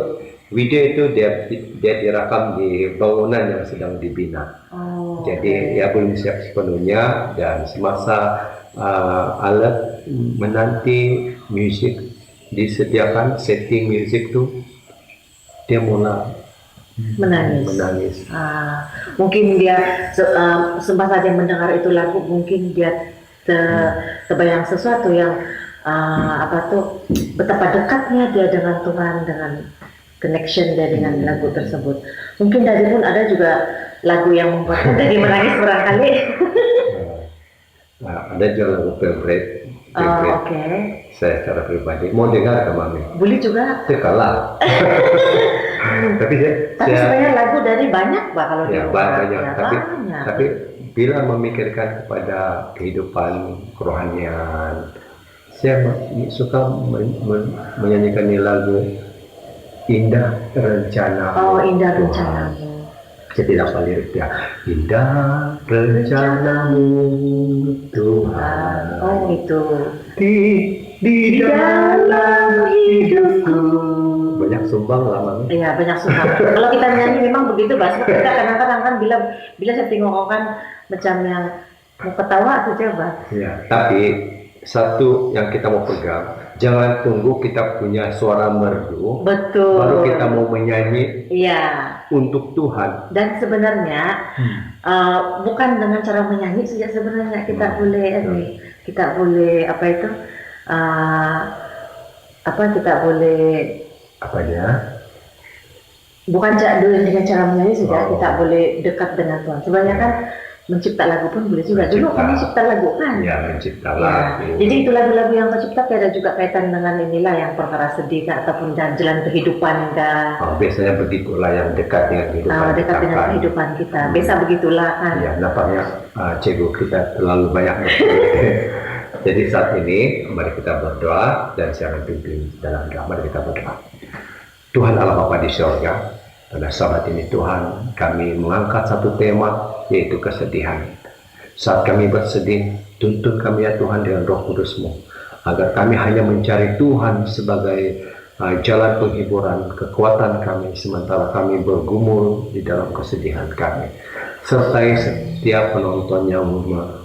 video itu dia direkam di bangunan yang sedang dibina. Oh, Jadi ya belum siap sepenuhnya, dan semasa alat menanti musik disediakan, setting musik tuh dia mulai menangis. Mungkin dia semasa dia mendengar itu lagu, mungkin dia terbayang sesuatu yang betapa dekatnya dia dengan Tuhan, dengan connection dia dengan lagu tersebut. Mungkin dari pun ada juga lagu yang membuat jadi menangis barangkali. Ada juga lagu favorite. Oke. Saya secara pribadi mau dengar ke Mami. Boleh juga. Kalah. Tapi sebenarnya lagu dari banyak Pak kalau ya, di banyak. Ya, Tapi bila memikirkan kepada kehidupan kerohanian, saya suka menyanyikan lagu Indah Rencana. Oh, Indah Rencanamu. Saya tidak hafal liriknya. Indah rencanamu Tuhan. Oh, itu. Di dalam hidupku. Banyak sumbang lah, Mami. Iya, banyak sumbang. Kalau kita nyanyi memang begitu, Bas. Kita kadang-kadang kan bila saya tengok kan macam yang mau ketawa saja, Bas. Iya, tapi satu yang kita mau pegang, jangan tunggu kita punya suara merdu, betul, baru kita mau menyanyi, iya, untuk Tuhan. Dan sebenarnya bukan dengan cara menyanyi saja sebenarnya kita boleh kita boleh kita boleh bukan dengan cara menyanyi saja kita boleh dekat dengan Tuhan. Sebenarnya kan mencipta lagu pun boleh juga. Dulu kami mencipta lagu kan? Ya, mencipta lagu. Jadi itu lagu-lagu yang kau cipta ada juga kaitan dengan inilah yang perkara sedih kah, ataupun jalan kehidupan kah? Biasanya begitulah yang dekat dengan kehidupan dekat dengan kehidupan kita. Biasa begitulah kan? Ya, nampaknya cikgu kita terlalu banyak. Jadi saat ini mari kita berdoa, dan saya akan pimpin dalam doa. Mari kita berdoa. Tuhan Allah Bapa di surga, pada saat ini Tuhan, kami mengangkat satu tema, yaitu kesedihan. Saat kami bersedih, tuntun kami ya Tuhan dengan Roh Kudus-Mu, agar kami hanya mencari Tuhan sebagai jalan penghiburan kekuatan kami, sementara kami bergumul di dalam kesedihan kami. Sertai setiap penonton yang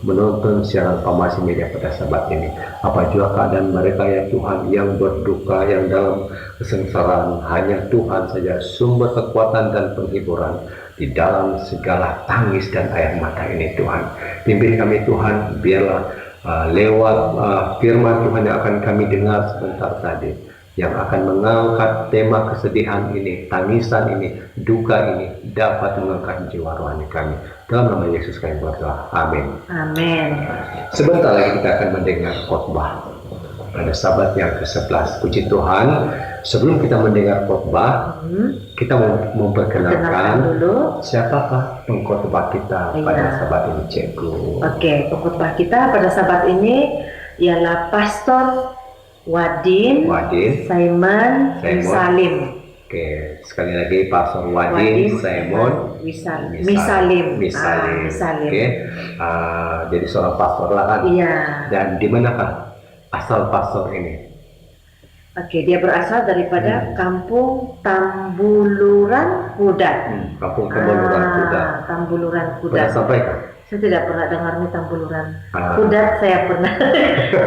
menonton siaran Farmasi Media pada saat ini, apa juga keadaan mereka ya Tuhan yang berduka, yang dalam kesengsaraan, hanya Tuhan saja sumber kekuatan dan penghiburan di dalam segala tangis dan air mata ini Tuhan. Pimpin kami Tuhan, biarlah lewat firman Tuhan yang akan kami dengar sebentar tadi, yang akan mengangkat tema kesedihan ini, tangisan ini, duka ini, dapat mengangkat jiwa rohani kami. Dalam nama Yesus kami berdoa. Amin. Amin. Sebentar lagi kita akan mendengar khotbah pada sabat yang ke-11. Puji Tuhan. Sebelum kita mendengar khotbah, kita memperkenalkan dulu siapakah pengkhotbah kita pada sabat ini, Cikgu. Oke, pengkhotbah kita pada sabat ini ialah Pastor Wadin Simon Misalim. Oke, sekali lagi Pastor Wadin Simon Misalim. Oke, jadi seorang pastor lah kan? Iya. Dan di manakah asal pastor ini? Oke, dia berasal daripada Kampung Tambuluran Kudat. Kampung Tambuluran Kudat. Tambuluran Kudat. Pernah sampaikan? Saya tidak pernah dengar nih Tambuluran. Kudat saya pernah.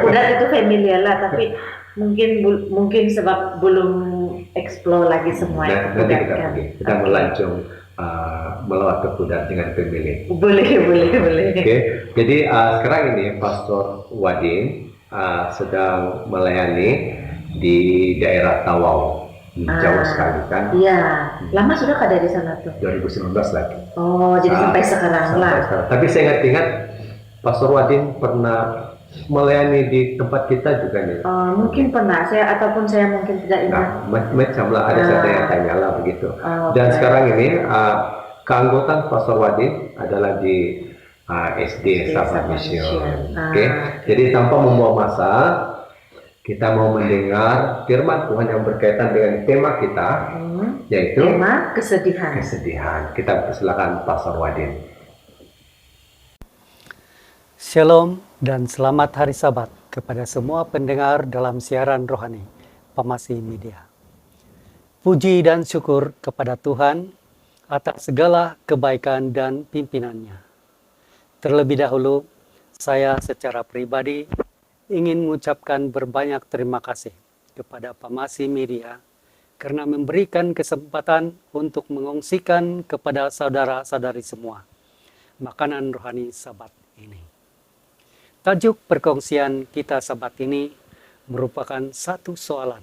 Kudat itu familiar lah, tapi mungkin sebab belum explore lagi semua itu. Nanti kita melancong melawat ke Kudat dengan pemilik. Boleh. Oke. Jadi sekarang ini Pastor Wadin sedang melayani di daerah Tawau. Jauh sekali kan? Iya. Lama sudah ada di sana tuh? 2019 lagi. Oh, jadi sampai sekarang lah. Tapi saya ingat Pastor Wadin pernah melayani di tempat kita juga nih. Mungkin pernah saya ataupun saya mungkin tidak ingat. Macam lah, ada saya tanya-tanya lah begitu. Dan sekarang ini keanggotaan Pastor Wadid adalah di SD Sabah Mission. Oke. Jadi tanpa membawa masa, kita mau mendengar firman Tuhan yang berkaitan dengan tema kita, yaitu tema kesedihan. Kita persilakan Pastor Wadid. Shalom dan selamat hari Sabat kepada semua pendengar dalam siaran rohani Pamasi Media. Puji dan syukur kepada Tuhan atas segala kebaikan dan pimpinannya. Terlebih dahulu, saya secara pribadi ingin mengucapkan berbanyak terima kasih kepada Pamasi Media karena memberikan kesempatan untuk mengongsikan kepada saudara-saudari semua makanan rohani Sabat ini. Tajuk perkongsian kita Sabat ini merupakan satu soalan.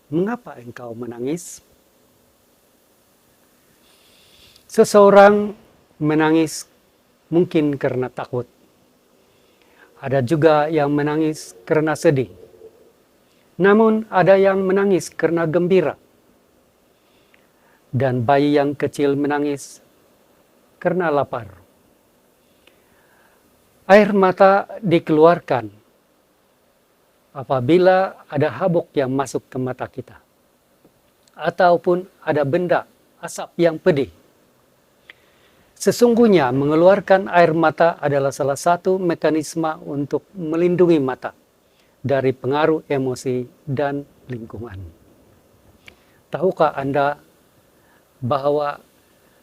Mengapa engkau menangis? Seseorang menangis mungkin karena takut. Ada juga yang menangis karena sedih. Namun ada yang menangis karena gembira. Dan bayi yang kecil menangis karena lapar. Air mata dikeluarkan apabila ada habuk yang masuk ke mata kita. Ataupun ada benda, asap yang pedih. Sesungguhnya mengeluarkan air mata adalah salah satu mekanisme untuk melindungi mata dari pengaruh emosi dan lingkungan. Tahukah Anda bahwa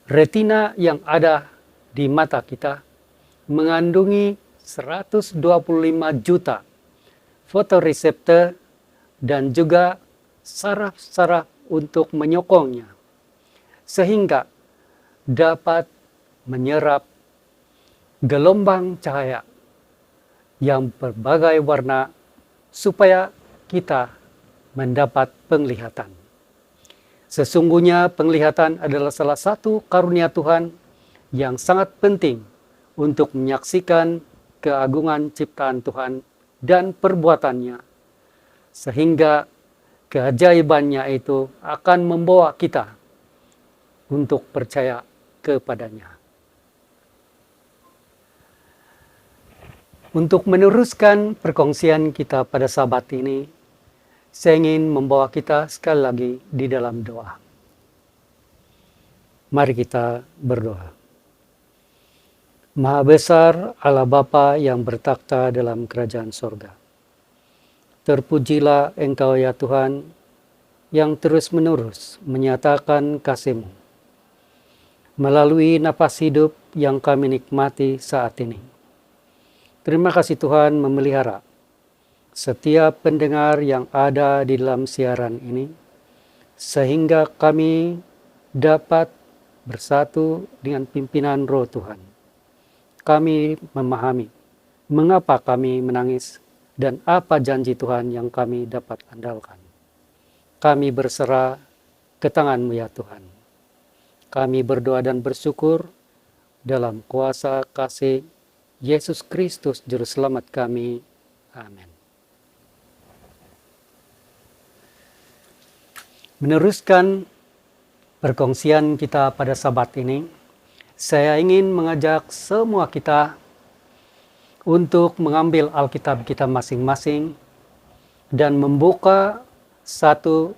retina yang ada di mata kita mengandungi 125 juta fotoreseptor dan juga saraf-saraf untuk menyokongnya, sehingga dapat menyerap gelombang cahaya yang berbagai warna supaya kita mendapat penglihatan. Sesungguhnya penglihatan adalah salah satu karunia Tuhan yang sangat penting untuk menyaksikan keagungan ciptaan Tuhan dan perbuatannya, sehingga keajaibannya itu akan membawa kita untuk percaya kepadanya. Untuk meneruskan perkongsian kita pada Sabat ini, saya ingin membawa kita sekali lagi di dalam doa. Mari kita berdoa. Maha besar Allah Bapa yang bertakhta dalam kerajaan sorga. Terpujilah Engkau ya Tuhan, yang terus-menerus menyatakan kasih-Mu melalui napas hidup yang kami nikmati saat ini. Terima kasih Tuhan memelihara setiap pendengar yang ada di dalam siaran ini, sehingga kami dapat bersatu dengan pimpinan Roh Tuhan. Kami memahami mengapa kami menangis dan apa janji Tuhan yang kami dapat andalkan. Kami berserah ke tangan-Mu ya Tuhan. Kami berdoa dan bersyukur dalam kuasa kasih Yesus Kristus Juru Selamat kami. Amin. Meneruskan perkongsian kita pada Sabat ini, saya ingin mengajak semua kita untuk mengambil Alkitab kita masing-masing dan membuka satu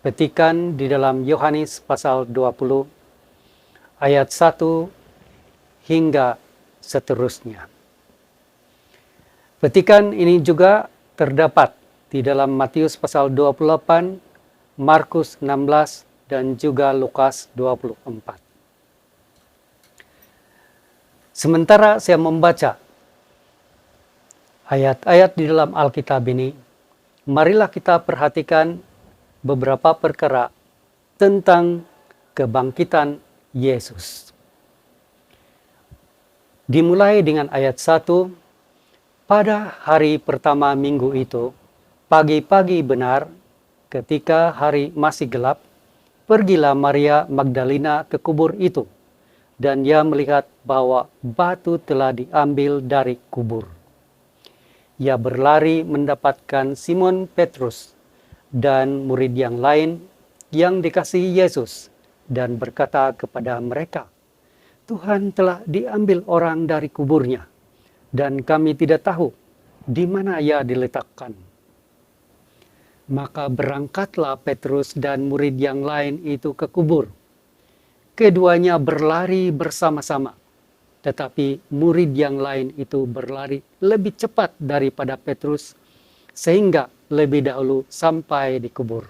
petikan di dalam Yohanes pasal 20 ayat 1 hingga seterusnya. Petikan ini juga terdapat di dalam Matius pasal 28, Markus 16, dan juga Lukas 24. Sementara saya membaca ayat-ayat di dalam Alkitab ini, marilah kita perhatikan beberapa perkara tentang kebangkitan Yesus. Dimulai dengan ayat 1, pada hari pertama minggu itu, pagi-pagi benar, ketika hari masih gelap, pergilah Maria Magdalena ke kubur itu, dan ia melihat bahwa batu telah diambil dari kubur. ia berlari mendapatkan Simon Petrus dan murid yang lain yang dikasihi Yesus dan berkata kepada mereka, "Tuhan telah diambil orang dari kuburnya, dan kami tidak tahu di mana ia diletakkan." Maka berangkatlah Petrus dan murid yang lain itu ke kubur. Keduanya berlari bersama-sama, tetapi murid yang lain itu berlari lebih cepat daripada Petrus, sehingga lebih dahulu sampai di kubur.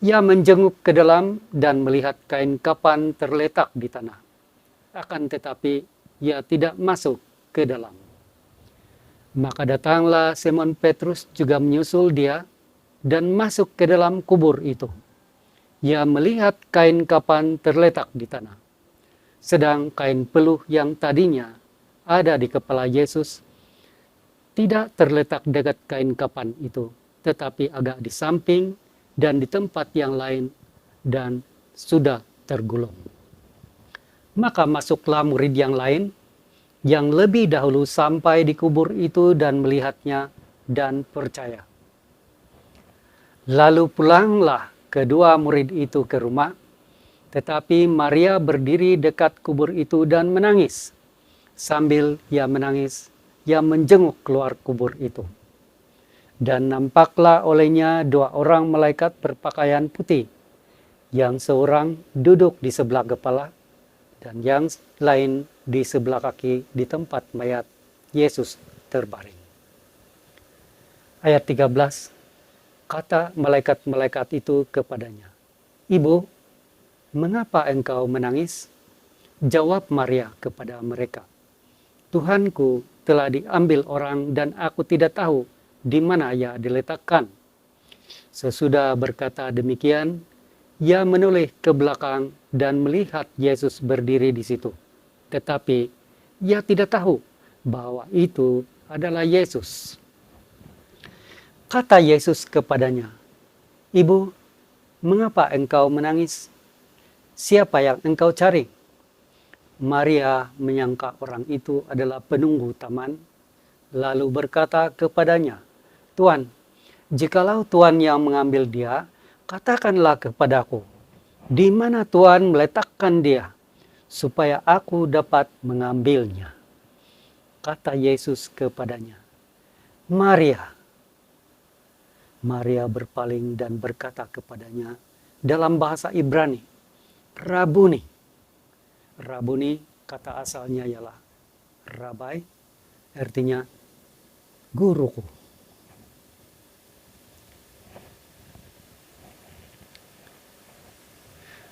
Ia menjenguk ke dalam dan melihat kain kapan terletak di tanah. Akan tetapi ia tidak masuk ke dalam. Maka datanglah Simon Petrus juga menyusul dia dan masuk ke dalam kubur itu. Ia melihat kain kapan terletak di tanah. Sedang kain peluh yang tadinya ada di kepala Yesus tidak terletak dekat kain kapan itu, tetapi agak di samping dan di tempat yang lain dan sudah tergulung. Maka masuklah murid yang lain yang lebih dahulu sampai di kubur itu dan melihatnya dan percaya. Lalu pulanglah kedua murid itu ke rumah, tetapi Maria berdiri dekat kubur itu dan menangis. Sambil ia menangis, ia menjenguk keluar kubur itu. Dan nampaklah olehnya dua orang malaikat berpakaian putih, yang seorang duduk di sebelah kepala, dan yang lain di sebelah kaki di tempat mayat Yesus terbaring. Ayat 13, kata malaikat-malaikat itu kepadanya, "Ibu, mengapa engkau menangis?" Jawab Maria kepada mereka, "Tuhanku telah diambil orang dan aku tidak tahu di mana ia diletakkan." Sesudah berkata demikian, ia menoleh ke belakang dan melihat Yesus berdiri di situ. Tetapi ia tidak tahu bahwa itu adalah Yesus. Kata Yesus kepadanya, "Ibu, mengapa engkau menangis? Siapa yang engkau cari?" Maria menyangka orang itu adalah penunggu taman, lalu berkata kepadanya, "Tuan, jikalau Tuan yang mengambil dia, katakanlah kepadaku, di mana Tuan meletakkan dia, supaya aku dapat mengambilnya." Kata Yesus kepadanya, "Maria." Maria berpaling dan berkata kepadanya dalam bahasa Ibrani, "Rabuni." Rabuni kata asalnya ialah Rabai, artinya guruku.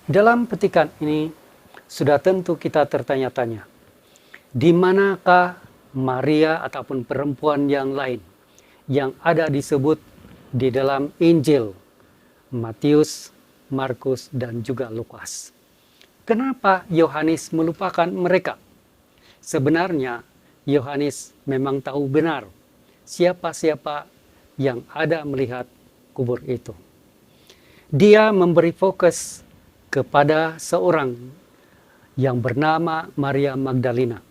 Dalam petikan ini sudah tentu kita tertanya-tanya, di manakah Maria ataupun perempuan yang lain yang ada disebut di dalam Injil Matius, Markus, dan juga Lukas? Kenapa Yohanes melupakan mereka? Sebenarnya Yohanes memang tahu benar siapa-siapa yang ada melihat kubur itu. Dia memberi fokus kepada seorang yang bernama Maria Magdalena.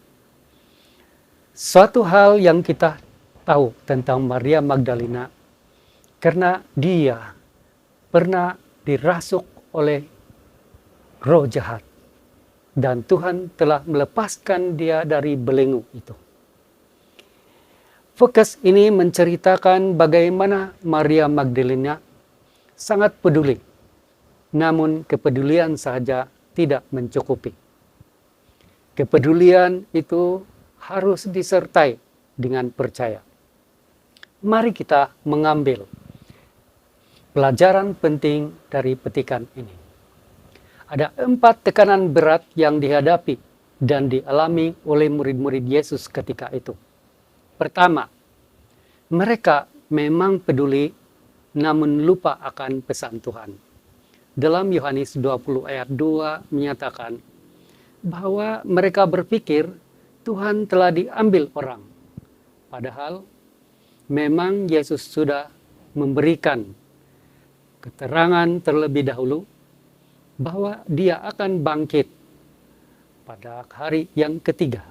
Suatu hal yang kita tahu tentang Maria Magdalena, karena dia pernah dirasuk oleh roh jahat, dan Tuhan telah melepaskan dia dari belenggu itu. Fokus ini menceritakan bagaimana Maria Magdalena sangat peduli, namun kepedulian saja tidak mencukupi. Kepedulian itu harus disertai dengan percaya. Mari kita mengambil pelajaran penting dari petikan ini. Ada 4 tekanan berat yang dihadapi dan dialami oleh murid-murid Yesus ketika itu. Pertama, mereka memang peduli namun lupa akan pesan Tuhan. Dalam Yohanes 20 ayat 2 menyatakan bahwa mereka berpikir Tuhan telah diambil orang. Padahal memang Yesus sudah memberikan keterangan terlebih dahulu bahwa dia akan bangkit pada hari yang ketiga.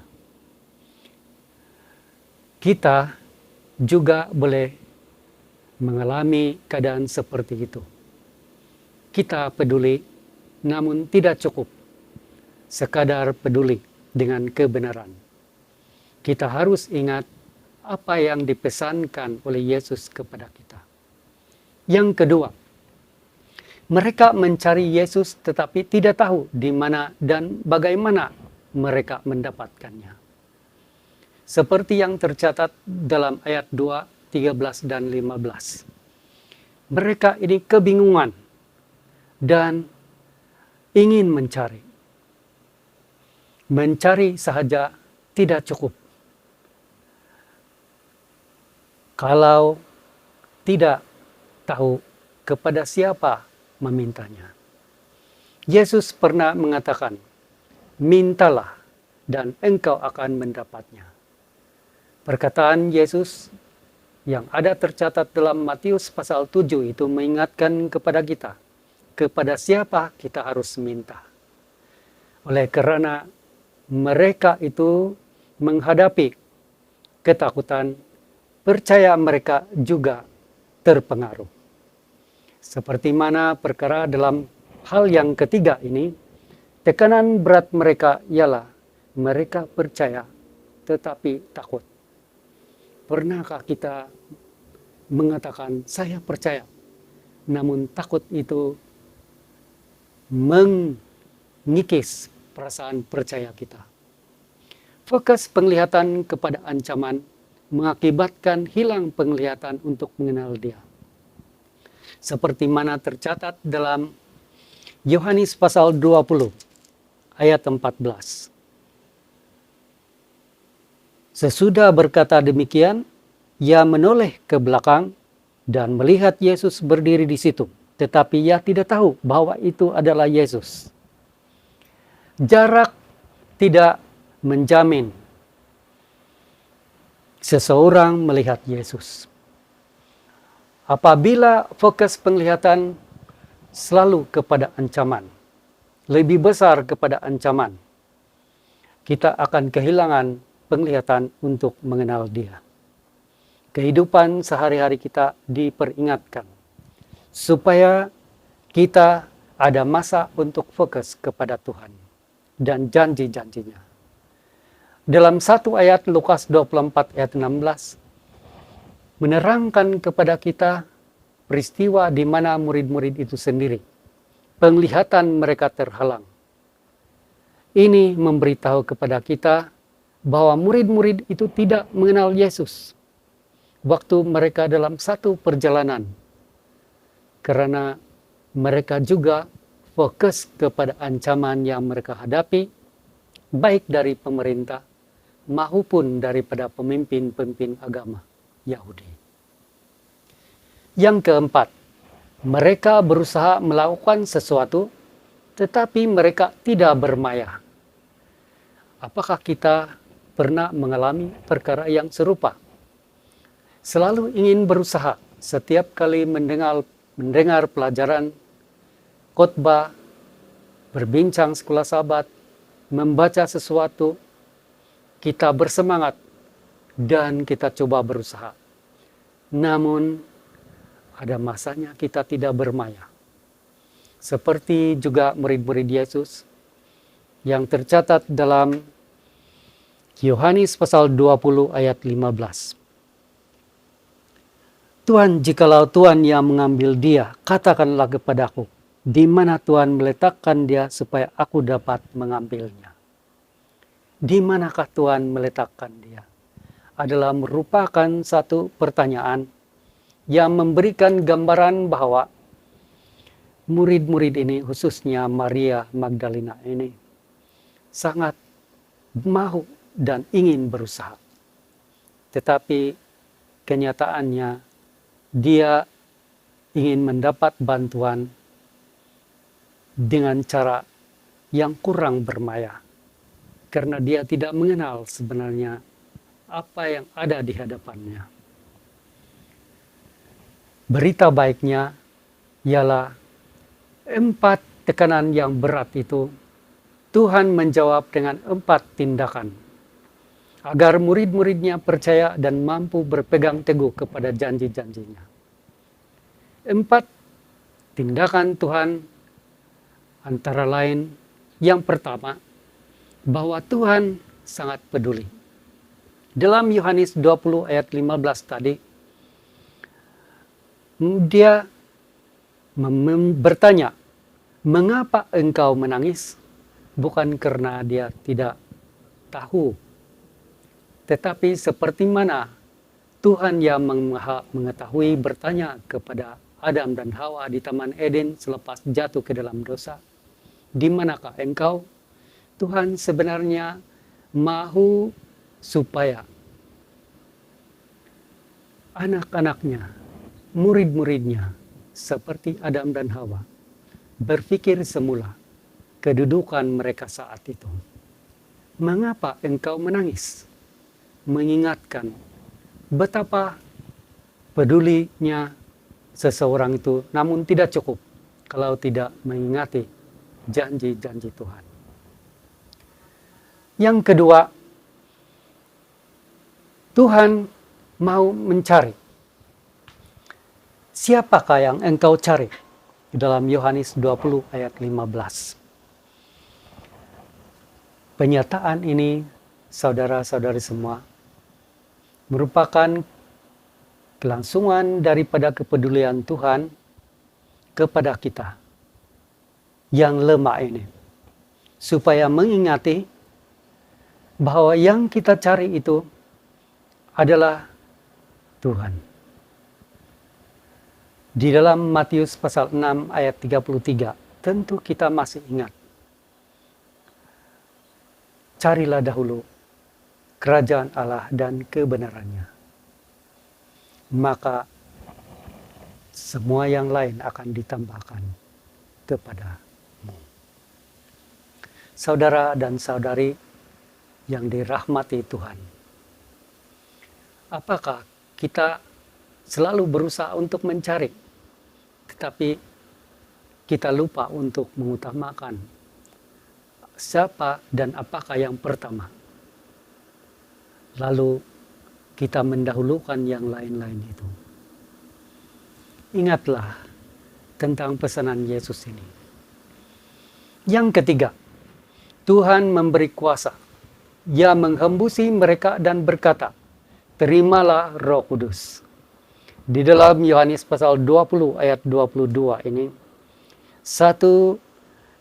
Kita juga boleh mengalami keadaan seperti itu. Kita peduli, namun tidak cukup sekadar peduli dengan kebenaran. Kita harus ingat apa yang dipesankan oleh Yesus kepada kita. Yang kedua, mereka mencari Yesus tetapi tidak tahu di mana dan bagaimana mereka mendapatkannya. Seperti yang tercatat dalam ayat 2, 13 dan 15. Mereka ini kebingungan dan ingin mencari. Mencari sahaja tidak cukup. Kalau tidak tahu kepada siapa memintanya. Yesus pernah mengatakan, mintalah dan engkau akan mendapatnya. Perkataan Yesus yang ada tercatat dalam Matius pasal 7 itu mengingatkan kepada kita, kepada siapa kita harus minta. Oleh karena mereka itu menghadapi ketakutan, percaya mereka juga terpengaruh. Seperti mana perkara dalam hal yang ketiga ini, tekanan berat mereka ialah mereka percaya tetapi takut. Pernahkah kita mengatakan saya percaya, namun takut itu mengikis perasaan percaya kita. Fokus penglihatan kepada ancaman mengakibatkan hilang penglihatan untuk mengenal Dia. Seperti mana tercatat dalam Yohanes pasal 20 ayat 14. Sesudah berkata demikian, ia menoleh ke belakang dan melihat Yesus berdiri di situ. Tetapi ia tidak tahu bahwa itu adalah Yesus. Jarak tidak menjamin seseorang melihat Yesus. Apabila fokus penglihatan selalu kepada ancaman, lebih besar kepada ancaman, kita akan kehilangan penglihatan untuk mengenal Dia. Kehidupan sehari-hari kita diperingatkan supaya kita ada masa untuk fokus kepada Tuhan dan janji-janjinya. Dalam satu ayat Lukas 24 ayat 16, menerangkan kepada kita peristiwa di mana murid-murid itu sendiri, penglihatan mereka terhalang. Ini memberitahu kepada kita bahwa murid-murid itu tidak mengenal Yesus waktu mereka dalam satu perjalanan, karena mereka juga fokus kepada ancaman yang mereka hadapi, baik dari pemerintah maupun daripada pemimpin-pemimpin agama Yahudi. Yang keempat, mereka berusaha melakukan sesuatu, tetapi mereka tidak bermaya. Apakah kita pernah mengalami perkara yang serupa? Selalu ingin berusaha setiap kali mendengar pelajaran, khotbah, berbincang sekolah sahabat, membaca sesuatu, kita bersemangat dan kita coba berusaha. Namun, ada masanya kita tidak bermaya. Seperti juga murid-murid Yesus yang tercatat dalam Yohanes pasal 20 ayat 15. Tuhan, jikalau Tuhan yang mengambil dia, katakanlah kepadaku, di mana Tuhan meletakkan dia supaya aku dapat mengambilnya. Di manakah Tuhan meletakkan dia? Adalah merupakan satu pertanyaan yang memberikan gambaran bahwa murid-murid ini, khususnya Maria Magdalena ini, sangat mau dan ingin berusaha. Tetapi kenyataannya dia ingin mendapat bantuan dengan cara yang kurang bermaya, karena dia tidak mengenal sebenarnya apa yang ada di hadapannya. Berita baiknya ialah 4 tekanan yang berat itu Tuhan menjawab dengan 4 tindakan. agar murid-muridnya percaya dan mampu berpegang teguh kepada janji-janjinya. 4. Tindakan Tuhan antara lain yang pertama, bahwa Tuhan sangat peduli. Dalam Yohanes 20 ayat 15 tadi, dia bertanya, mengapa engkau menangis? Bukan karena dia tidak tahu, tetapi seperti mana Tuhan yang mengetahui bertanya kepada Adam dan Hawa di Taman Eden selepas jatuh ke dalam dosa, di manakah engkau? Tuhan sebenarnya mahu supaya anak-anaknya, murid-muridnya, seperti Adam dan Hawa, berpikir semula kedudukan mereka saat itu. Mengapa engkau menangis? Mengingatkan betapa pedulinya seseorang itu, namun tidak cukup kalau tidak mengingati janji-janji Tuhan. Yang kedua, Tuhan mau mencari. Siapakah yang engkau cari? Dalam Yohanes 20 ayat 15. Penyataan ini, saudara-saudari semua, merupakan kelangsungan daripada kepedulian Tuhan kepada kita yang lemah ini, supaya mengingati bahwa yang kita cari itu adalah Tuhan. Di dalam Matius pasal 6 ayat 33, tentu kita masih ingat. Carilah dahulu kerajaan Allah dan kebenarannya, maka semua yang lain akan ditambahkan kepadamu. Saudara dan saudari yang dirahmati Tuhan, apakah kita selalu berusaha untuk mencari, tetapi kita lupa untuk mengutamakan siapa dan apakah yang pertama, lalu kita mendahulukan yang lain-lain itu? Ingatlah tentang pesanan Yesus ini. Yang ketiga, Tuhan memberi kuasa. Ia menghembusi mereka dan berkata, terimalah Roh Kudus. Di dalam Yohanes pasal 20 ayat 22 ini, satu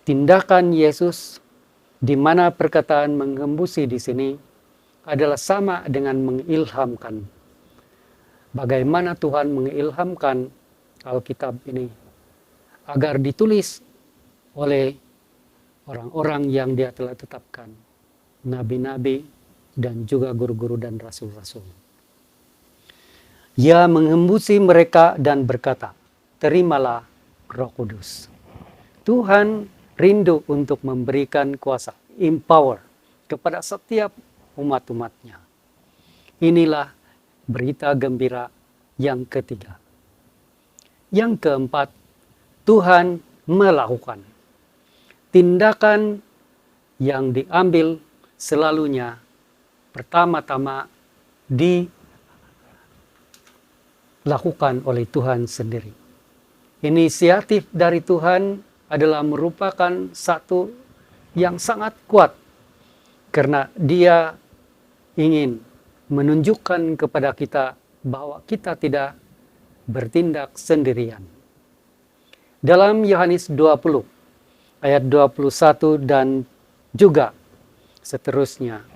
tindakan Yesus di mana perkataan menghembusi di sini adalah sama dengan mengilhamkan. Bagaimana Tuhan mengilhamkan Alkitab ini agar ditulis oleh orang-orang yang Dia telah tetapkan, nabi-nabi dan juga guru-guru dan rasul-rasul. Ia menghembusi mereka dan berkata, terimalah Roh Kudus. Tuhan rindu untuk memberikan kuasa, empower, kepada setiap umat-umatnya. Inilah berita gembira yang ketiga. Yang keempat, Tuhan melakukan. Tindakan yang diambil selalunya pertama-tama dilakukan oleh Tuhan sendiri. Inisiatif dari Tuhan adalah merupakan satu yang sangat kuat karena Dia ingin menunjukkan kepada kita bahwa kita tidak bertindak sendirian. Dalam Yohanes 20 ayat 21 dan juga seterusnya,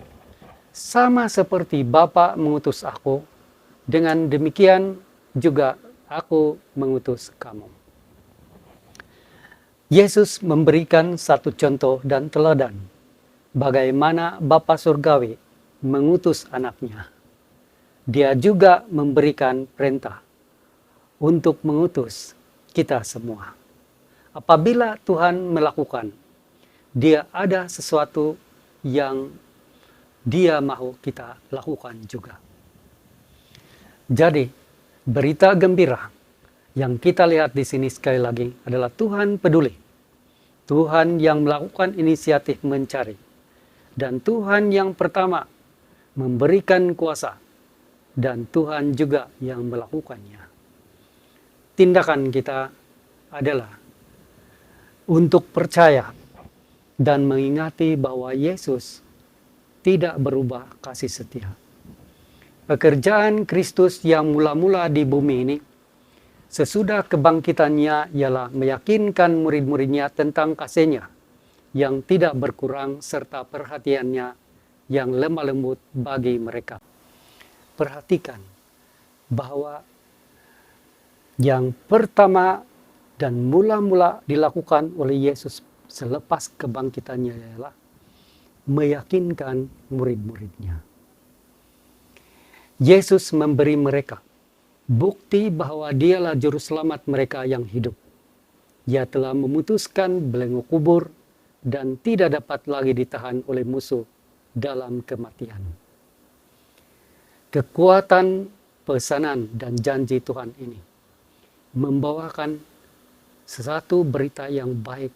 sama seperti Bapa mengutus aku, dengan demikian juga aku mengutus kamu. Yesus memberikan satu contoh dan teladan bagaimana Bapa Surgawi mengutus anaknya. Dia juga memberikan perintah untuk mengutus kita semua. Apabila Tuhan melakukan, Dia ada sesuatu yang Dia mau kita lakukan juga. Jadi, berita gembira yang kita lihat di sini sekali lagi adalah Tuhan peduli. Tuhan yang melakukan inisiatif mencari. Dan Tuhan yang pertama memberikan kuasa, dan Tuhan juga yang melakukannya. Tindakan kita adalah untuk percaya dan mengingati bahwa Yesus tidak berubah kasih setia. Pekerjaan Kristus yang mula-mula di bumi ini, sesudah kebangkitannya ialah meyakinkan murid-muridnya tentang kasih-Nya yang tidak berkurang serta perhatiannya yang lemah lembut bagi mereka. Perhatikan bahwa yang pertama dan mula-mula dilakukan oleh Yesus selepas kebangkitannya ialah meyakinkan murid-muridnya. Yesus memberi mereka bukti bahwa Dialah juru selamat mereka yang hidup. Ia telah memutuskan belenggu kubur dan tidak dapat lagi ditahan oleh musuh dalam kematian. Kekuatan pesanan dan janji Tuhan ini membawakan sesuatu berita yang baik,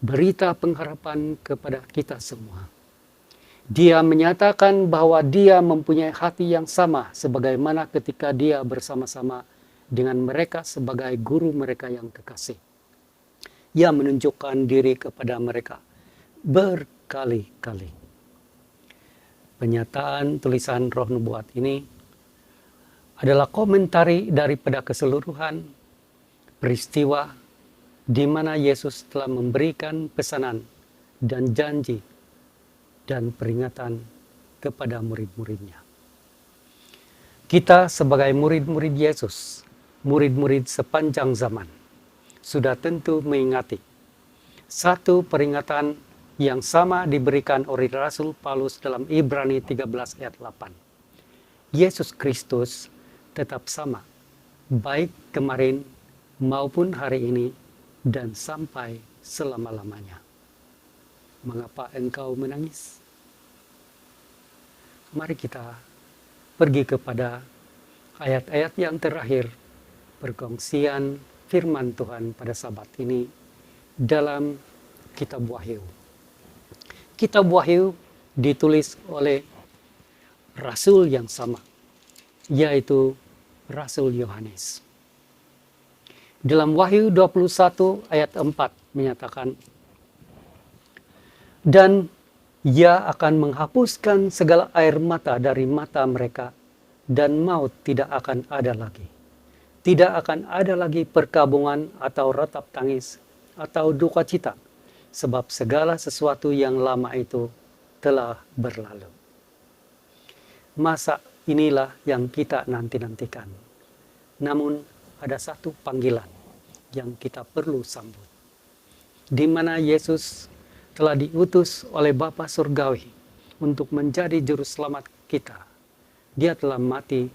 berita pengharapan kepada kita semua. Dia menyatakan bahwa Dia mempunyai hati yang sama sebagaimana ketika Dia bersama-sama dengan mereka sebagai guru mereka yang kekasih. Ia menunjukkan diri kepada mereka berkali-kali. Penyataan tulisan Roh Nubuat ini adalah komentari daripada keseluruhan peristiwa di mana Yesus telah memberikan pesanan dan janji dan peringatan kepada murid-muridnya. Kita sebagai murid-murid Yesus, murid-murid sepanjang zaman, sudah tentu mengingati satu peringatan yang sama diberikan oleh Rasul Paulus dalam Ibrani 13 ayat 8. Yesus Kristus tetap sama, baik kemarin maupun hari ini dan sampai selama-lamanya. Mengapa engkau menangis? Mari kita pergi kepada ayat-ayat yang terakhir perkongsian firman Tuhan pada Sabat ini dalam Kitab Wahyu. Kitab Wahyu ditulis oleh Rasul yang sama, yaitu Rasul Yohanes. Dalam Wahyu 21 ayat 4 menyatakan, dan Ia akan menghapuskan segala air mata dari mata mereka, dan maut tidak akan ada lagi. Tidak akan ada lagi perkabungan atau ratap tangis atau duka cita, sebab segala sesuatu yang lama itu telah berlalu. Masa inilah yang kita nanti-nantikan. Namun ada satu panggilan yang kita perlu sambut, di mana Yesus telah diutus oleh Bapa Surgawi untuk menjadi juru selamat kita. Dia telah mati,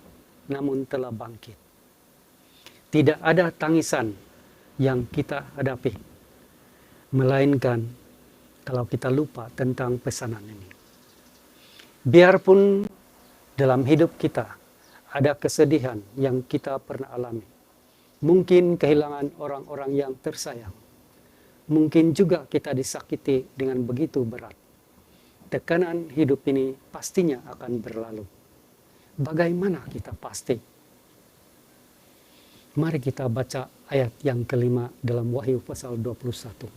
namun telah bangkit. Tidak ada tangisan yang kita hadapi, melainkan kalau kita lupa tentang pesanan ini. Biarpun dalam hidup kita ada kesedihan yang kita pernah alami, mungkin kehilangan orang-orang yang tersayang, mungkin juga kita disakiti dengan begitu berat. Tekanan hidup ini pastinya akan berlalu. Bagaimana kita pasti? Mari kita baca ayat yang kelima dalam Wahyu pasal 21.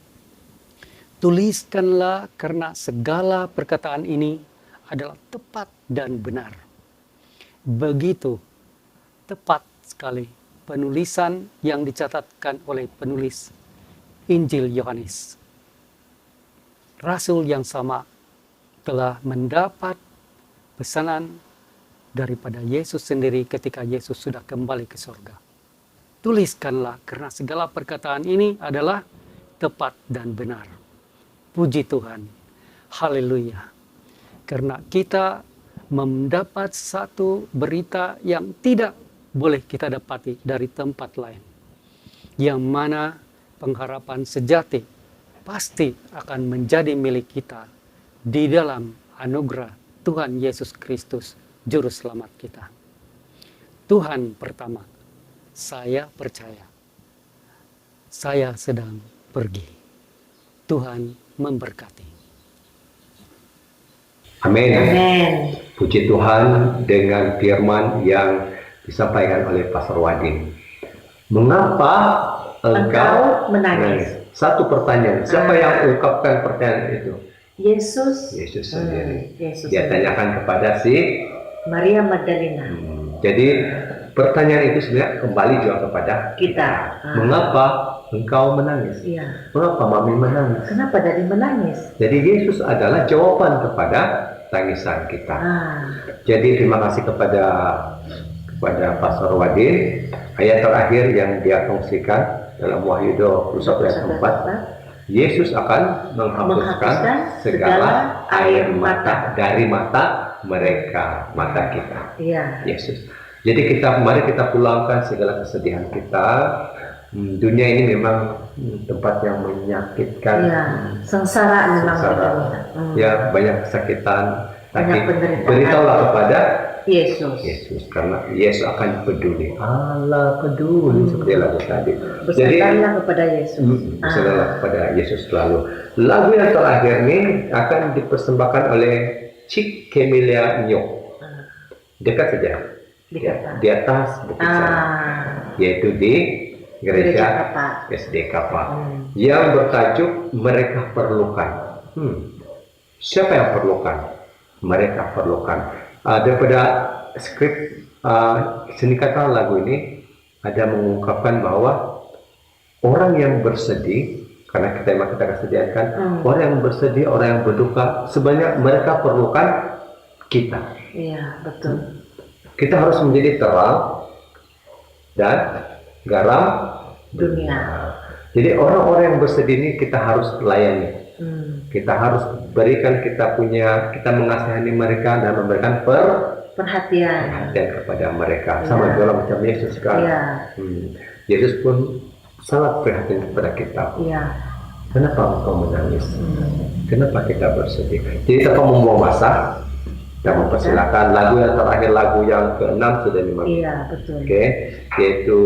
Tuliskanlah karena segala perkataan ini adalah tepat dan benar. Begitu tepat sekali penulisan yang dicatatkan oleh penulis Injil Yohanes. Rasul yang sama telah mendapat pesanan daripada Yesus sendiri ketika Yesus sudah kembali ke surga. Tuliskanlah karena segala perkataan ini adalah tepat dan benar. Puji Tuhan. Haleluya. Karena kita mendapat satu berita yang tidak boleh kita dapati dari tempat lain, yang mana pengharapan sejati pasti akan menjadi milik kita di dalam anugerah Tuhan Yesus Kristus, Juru Selamat kita. Tuhan pertama, saya percaya, saya sedang pergi. Tuhan memberkati. Amin. Amin. Puji Tuhan dengan firman yang disampaikan oleh Pastor Wadin. Mengapa engkau menangis? Satu pertanyaan. Siapa yang ungkapkan pertanyaan itu? Yesus. Yesus sendiri. Yesus Dia tanyakan kepada si Maria Magdalena. Jadi pertanyaan itu sebenarnya kembali juga kepada Kita. Mengapa engkau menangis? Iya. Mengapa mami menangis? Kenapa Daddy menangis? Jadi Yesus adalah jawaban kepada tangisan kita. Jadi terima kasih kepada Pastor Wadin. Ayat terakhir yang dia kongsikan dalam Wahyu 21 ayat 4. Yesus akan menghapuskan segala air mata dari mata mereka, mata kita. Iya. Yesus. Jadi mari kita pulangkan segala kesedihan kita. Dunia ini memang tempat yang menyakitkan. Iya. Sengsara memang. Ya, banyak kesakitan. Banyak penderitaan. Beritahulah kepada Yesus. Karena Yesus akan peduli. Allah peduli seperti lagu tadi. Bersertalah kepada Yesus. Bersertalah kepada Yesus selalu. Lagu yang terakhir ini akan dipersembahkan oleh Cik Camelia Nyok. Dekat saja. Di atas Bukit Sana. Yaitu di Gereja SD Kapa. Yang bertajuk Mereka Perlukan. Siapa yang perlukan? Mereka perlukan. Daripada skrip seni kata lagu ini ada mengungkapkan bahwa orang yang bersedih, karena tema kita kesedihan kan, orang yang bersedih, orang yang berduka, sebenarnya mereka perlukan kita. Iya, betul. Kita harus menjadi terang dan garam dunia. Jadi orang-orang yang bersedih ini kita harus layani. Kita harus berikan kita mengasihani mereka dan memberikan perhatian kepada mereka. Sama juga macam Yesus kan. Yesus pun sangat prihatin kepada kita. Kenapa engkau menangis? Kenapa kita bersedih? Jadi kita membawa masa dan mempersilakan lagu yang terakhir, lagu yang ke-6 sudah dimasuki. Iya, betul. Oke, yaitu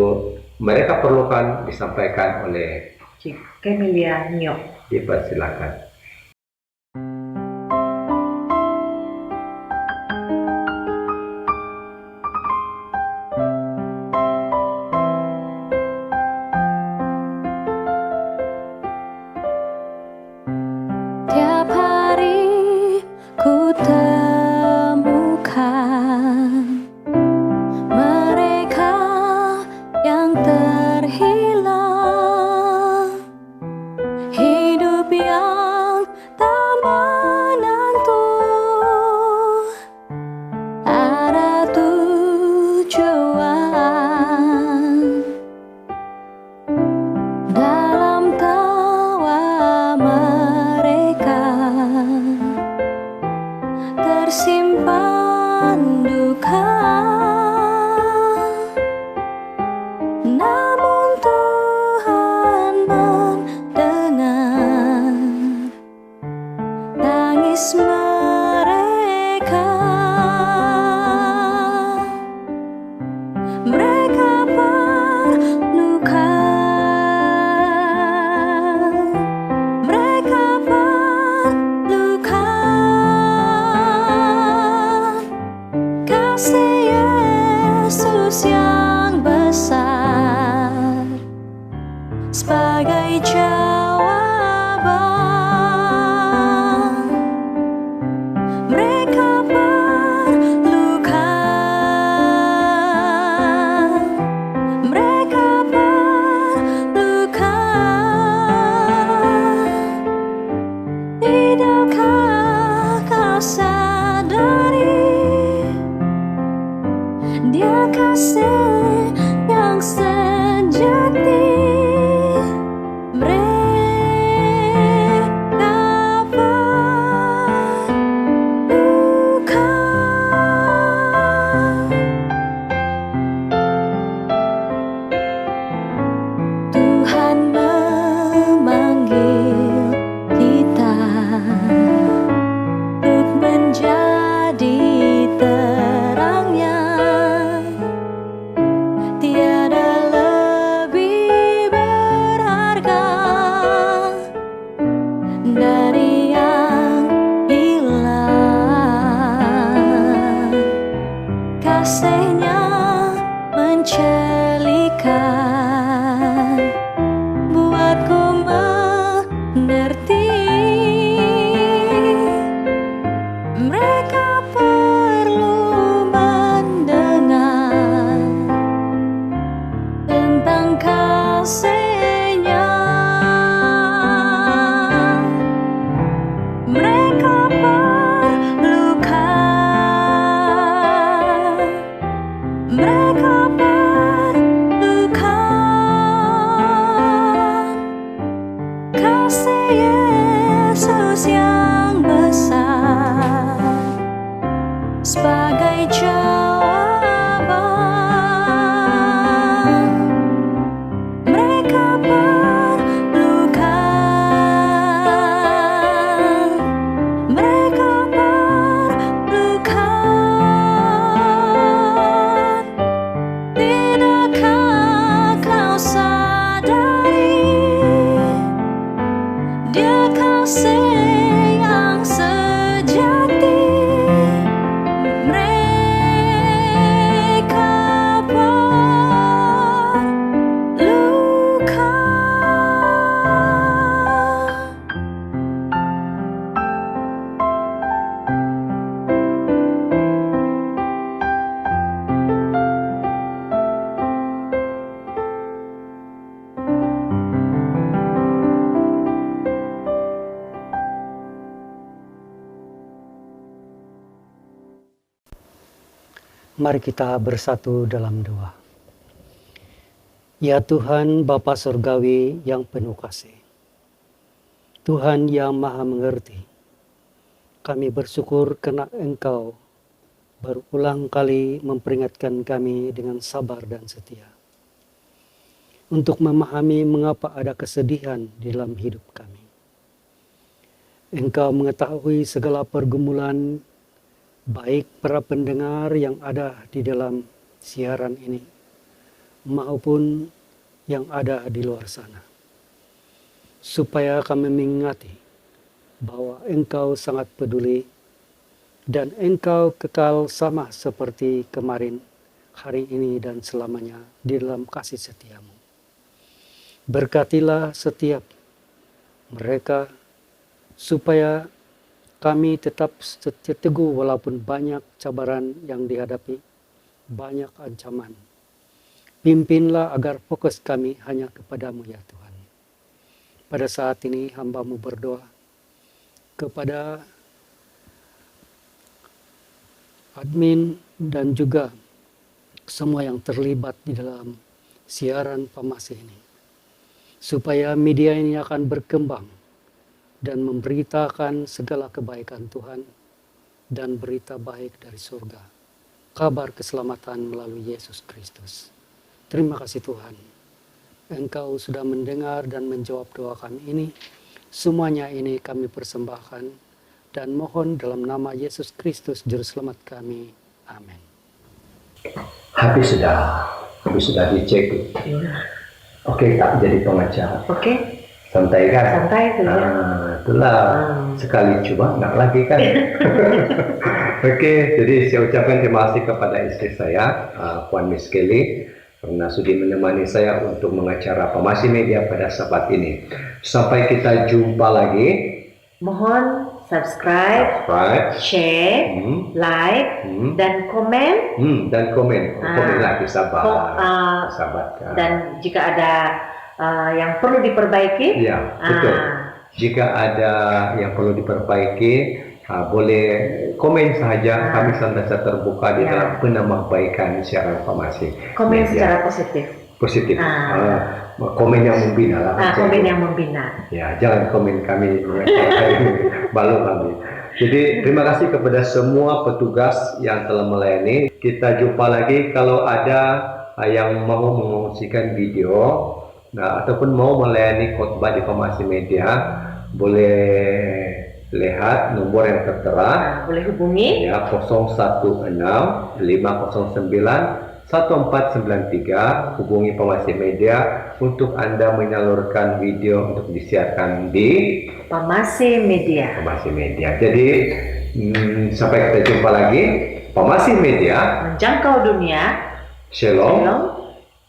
Mereka Perlukan disampaikan oleh Cik Camelia Nyok. Dipersilakan. Tiap hari ku temukan mereka yang terhilang, hidup yang tak menentu, ada tujuan dalam tawa mereka, tersimpan duka, namun Tuhan mendengar tangis mereka. Mereka perlukan, mereka perlukan kasih Yesus yang besar sebagai jawaban. Mereka perlukan, mereka perlukan. Tidakkah kau sadari Dia kasih yang sejati? Mereka perlukan. Tuhan memanggil kita untuk menjadi terangnya kasihnya mencelikan, buatku mengerti. Mereka perlu mendengar tentang kasihnya. Mereka perlukan, mereka perlukan kasih Yesus yang besar sebagai jawaban. Mereka perlukan, mereka perlukan. Tidakkah kau sadari, Dia kasih yang sejati. Mereka perlukan. Mari kita bersatu dalam doa. Ya Tuhan Bapa Surgawi yang penuh kasih, Tuhan yang maha mengerti, kami bersyukur karena Engkau berulang kali memperingatkan kami dengan sabar dan setia untuk memahami mengapa ada kesedihan di dalam hidup kami. Engkau mengetahui segala pergumulan baik para pendengar yang ada di dalam siaran ini maupun yang ada di luar sana, supaya kami mengingati bahwa Engkau sangat peduli dan Engkau kekal sama seperti kemarin, hari ini dan selamanya di dalam kasih setiamu. Berkatilah setiap mereka supaya kami tetap teguh walaupun banyak cabaran yang dihadapi, banyak ancaman. Pimpinlah agar fokus kami hanya kepadamu ya Tuhan. Pada saat ini hamba-Mu berdoa kepada admin dan juga semua yang terlibat di dalam siaran Pamasi ini, supaya media ini akan berkembang dan memberitakan segala kebaikan Tuhan dan berita baik dari surga, kabar keselamatan melalui Yesus Kristus. Terima kasih Tuhan, Engkau sudah mendengar dan menjawab doa kami ini. Semuanya ini kami persembahkan dan mohon dalam nama Yesus Kristus Juru Selamat kami. Amin. Habis sudah dicek. Oke, tak jadi pengacara. Oke. Santai kan? Santai tuh ya. Itulah sekali coba nggak lagi kan. Oke, jadi saya ucapkan terima kasih kepada istri saya, Puan Miss Kelly, karena sudah menemani saya untuk mengacara Pamasi Media pada saat ini. Sampai kita jumpa lagi. Mohon subscribe, share, like, dan komen. Komen lagi, sabar. Dan jika ada yang perlu diperbaiki, ya betul. Jika ada yang perlu diperbaiki, boleh komen saja. Kami senantiasa terbuka di dalam penambahbaikan siaran Pamasi. Komen secara positif. Komen yang membina lah. Komen yang membina. Ya, jangan komen kami balu kami. Jadi terima kasih kepada semua petugas yang telah melayani. Kita jumpa lagi kalau ada yang mau mengungsikan video. Ataupun mau melayani khotbah di Pamasi Media, boleh lihat nomor yang tertera. Boleh hubungi ya 016 509 1493. Hubungi Pamasi Media untuk Anda menyalurkan video untuk disiarkan di Pamasi Media. Jadi sampai kita jumpa lagi. Pemasi Media menjangkau dunia. Shalom, Shalom,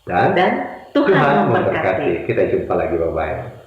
dan dan Tuhan memberkati. Kita jumpa lagi, bye-bye.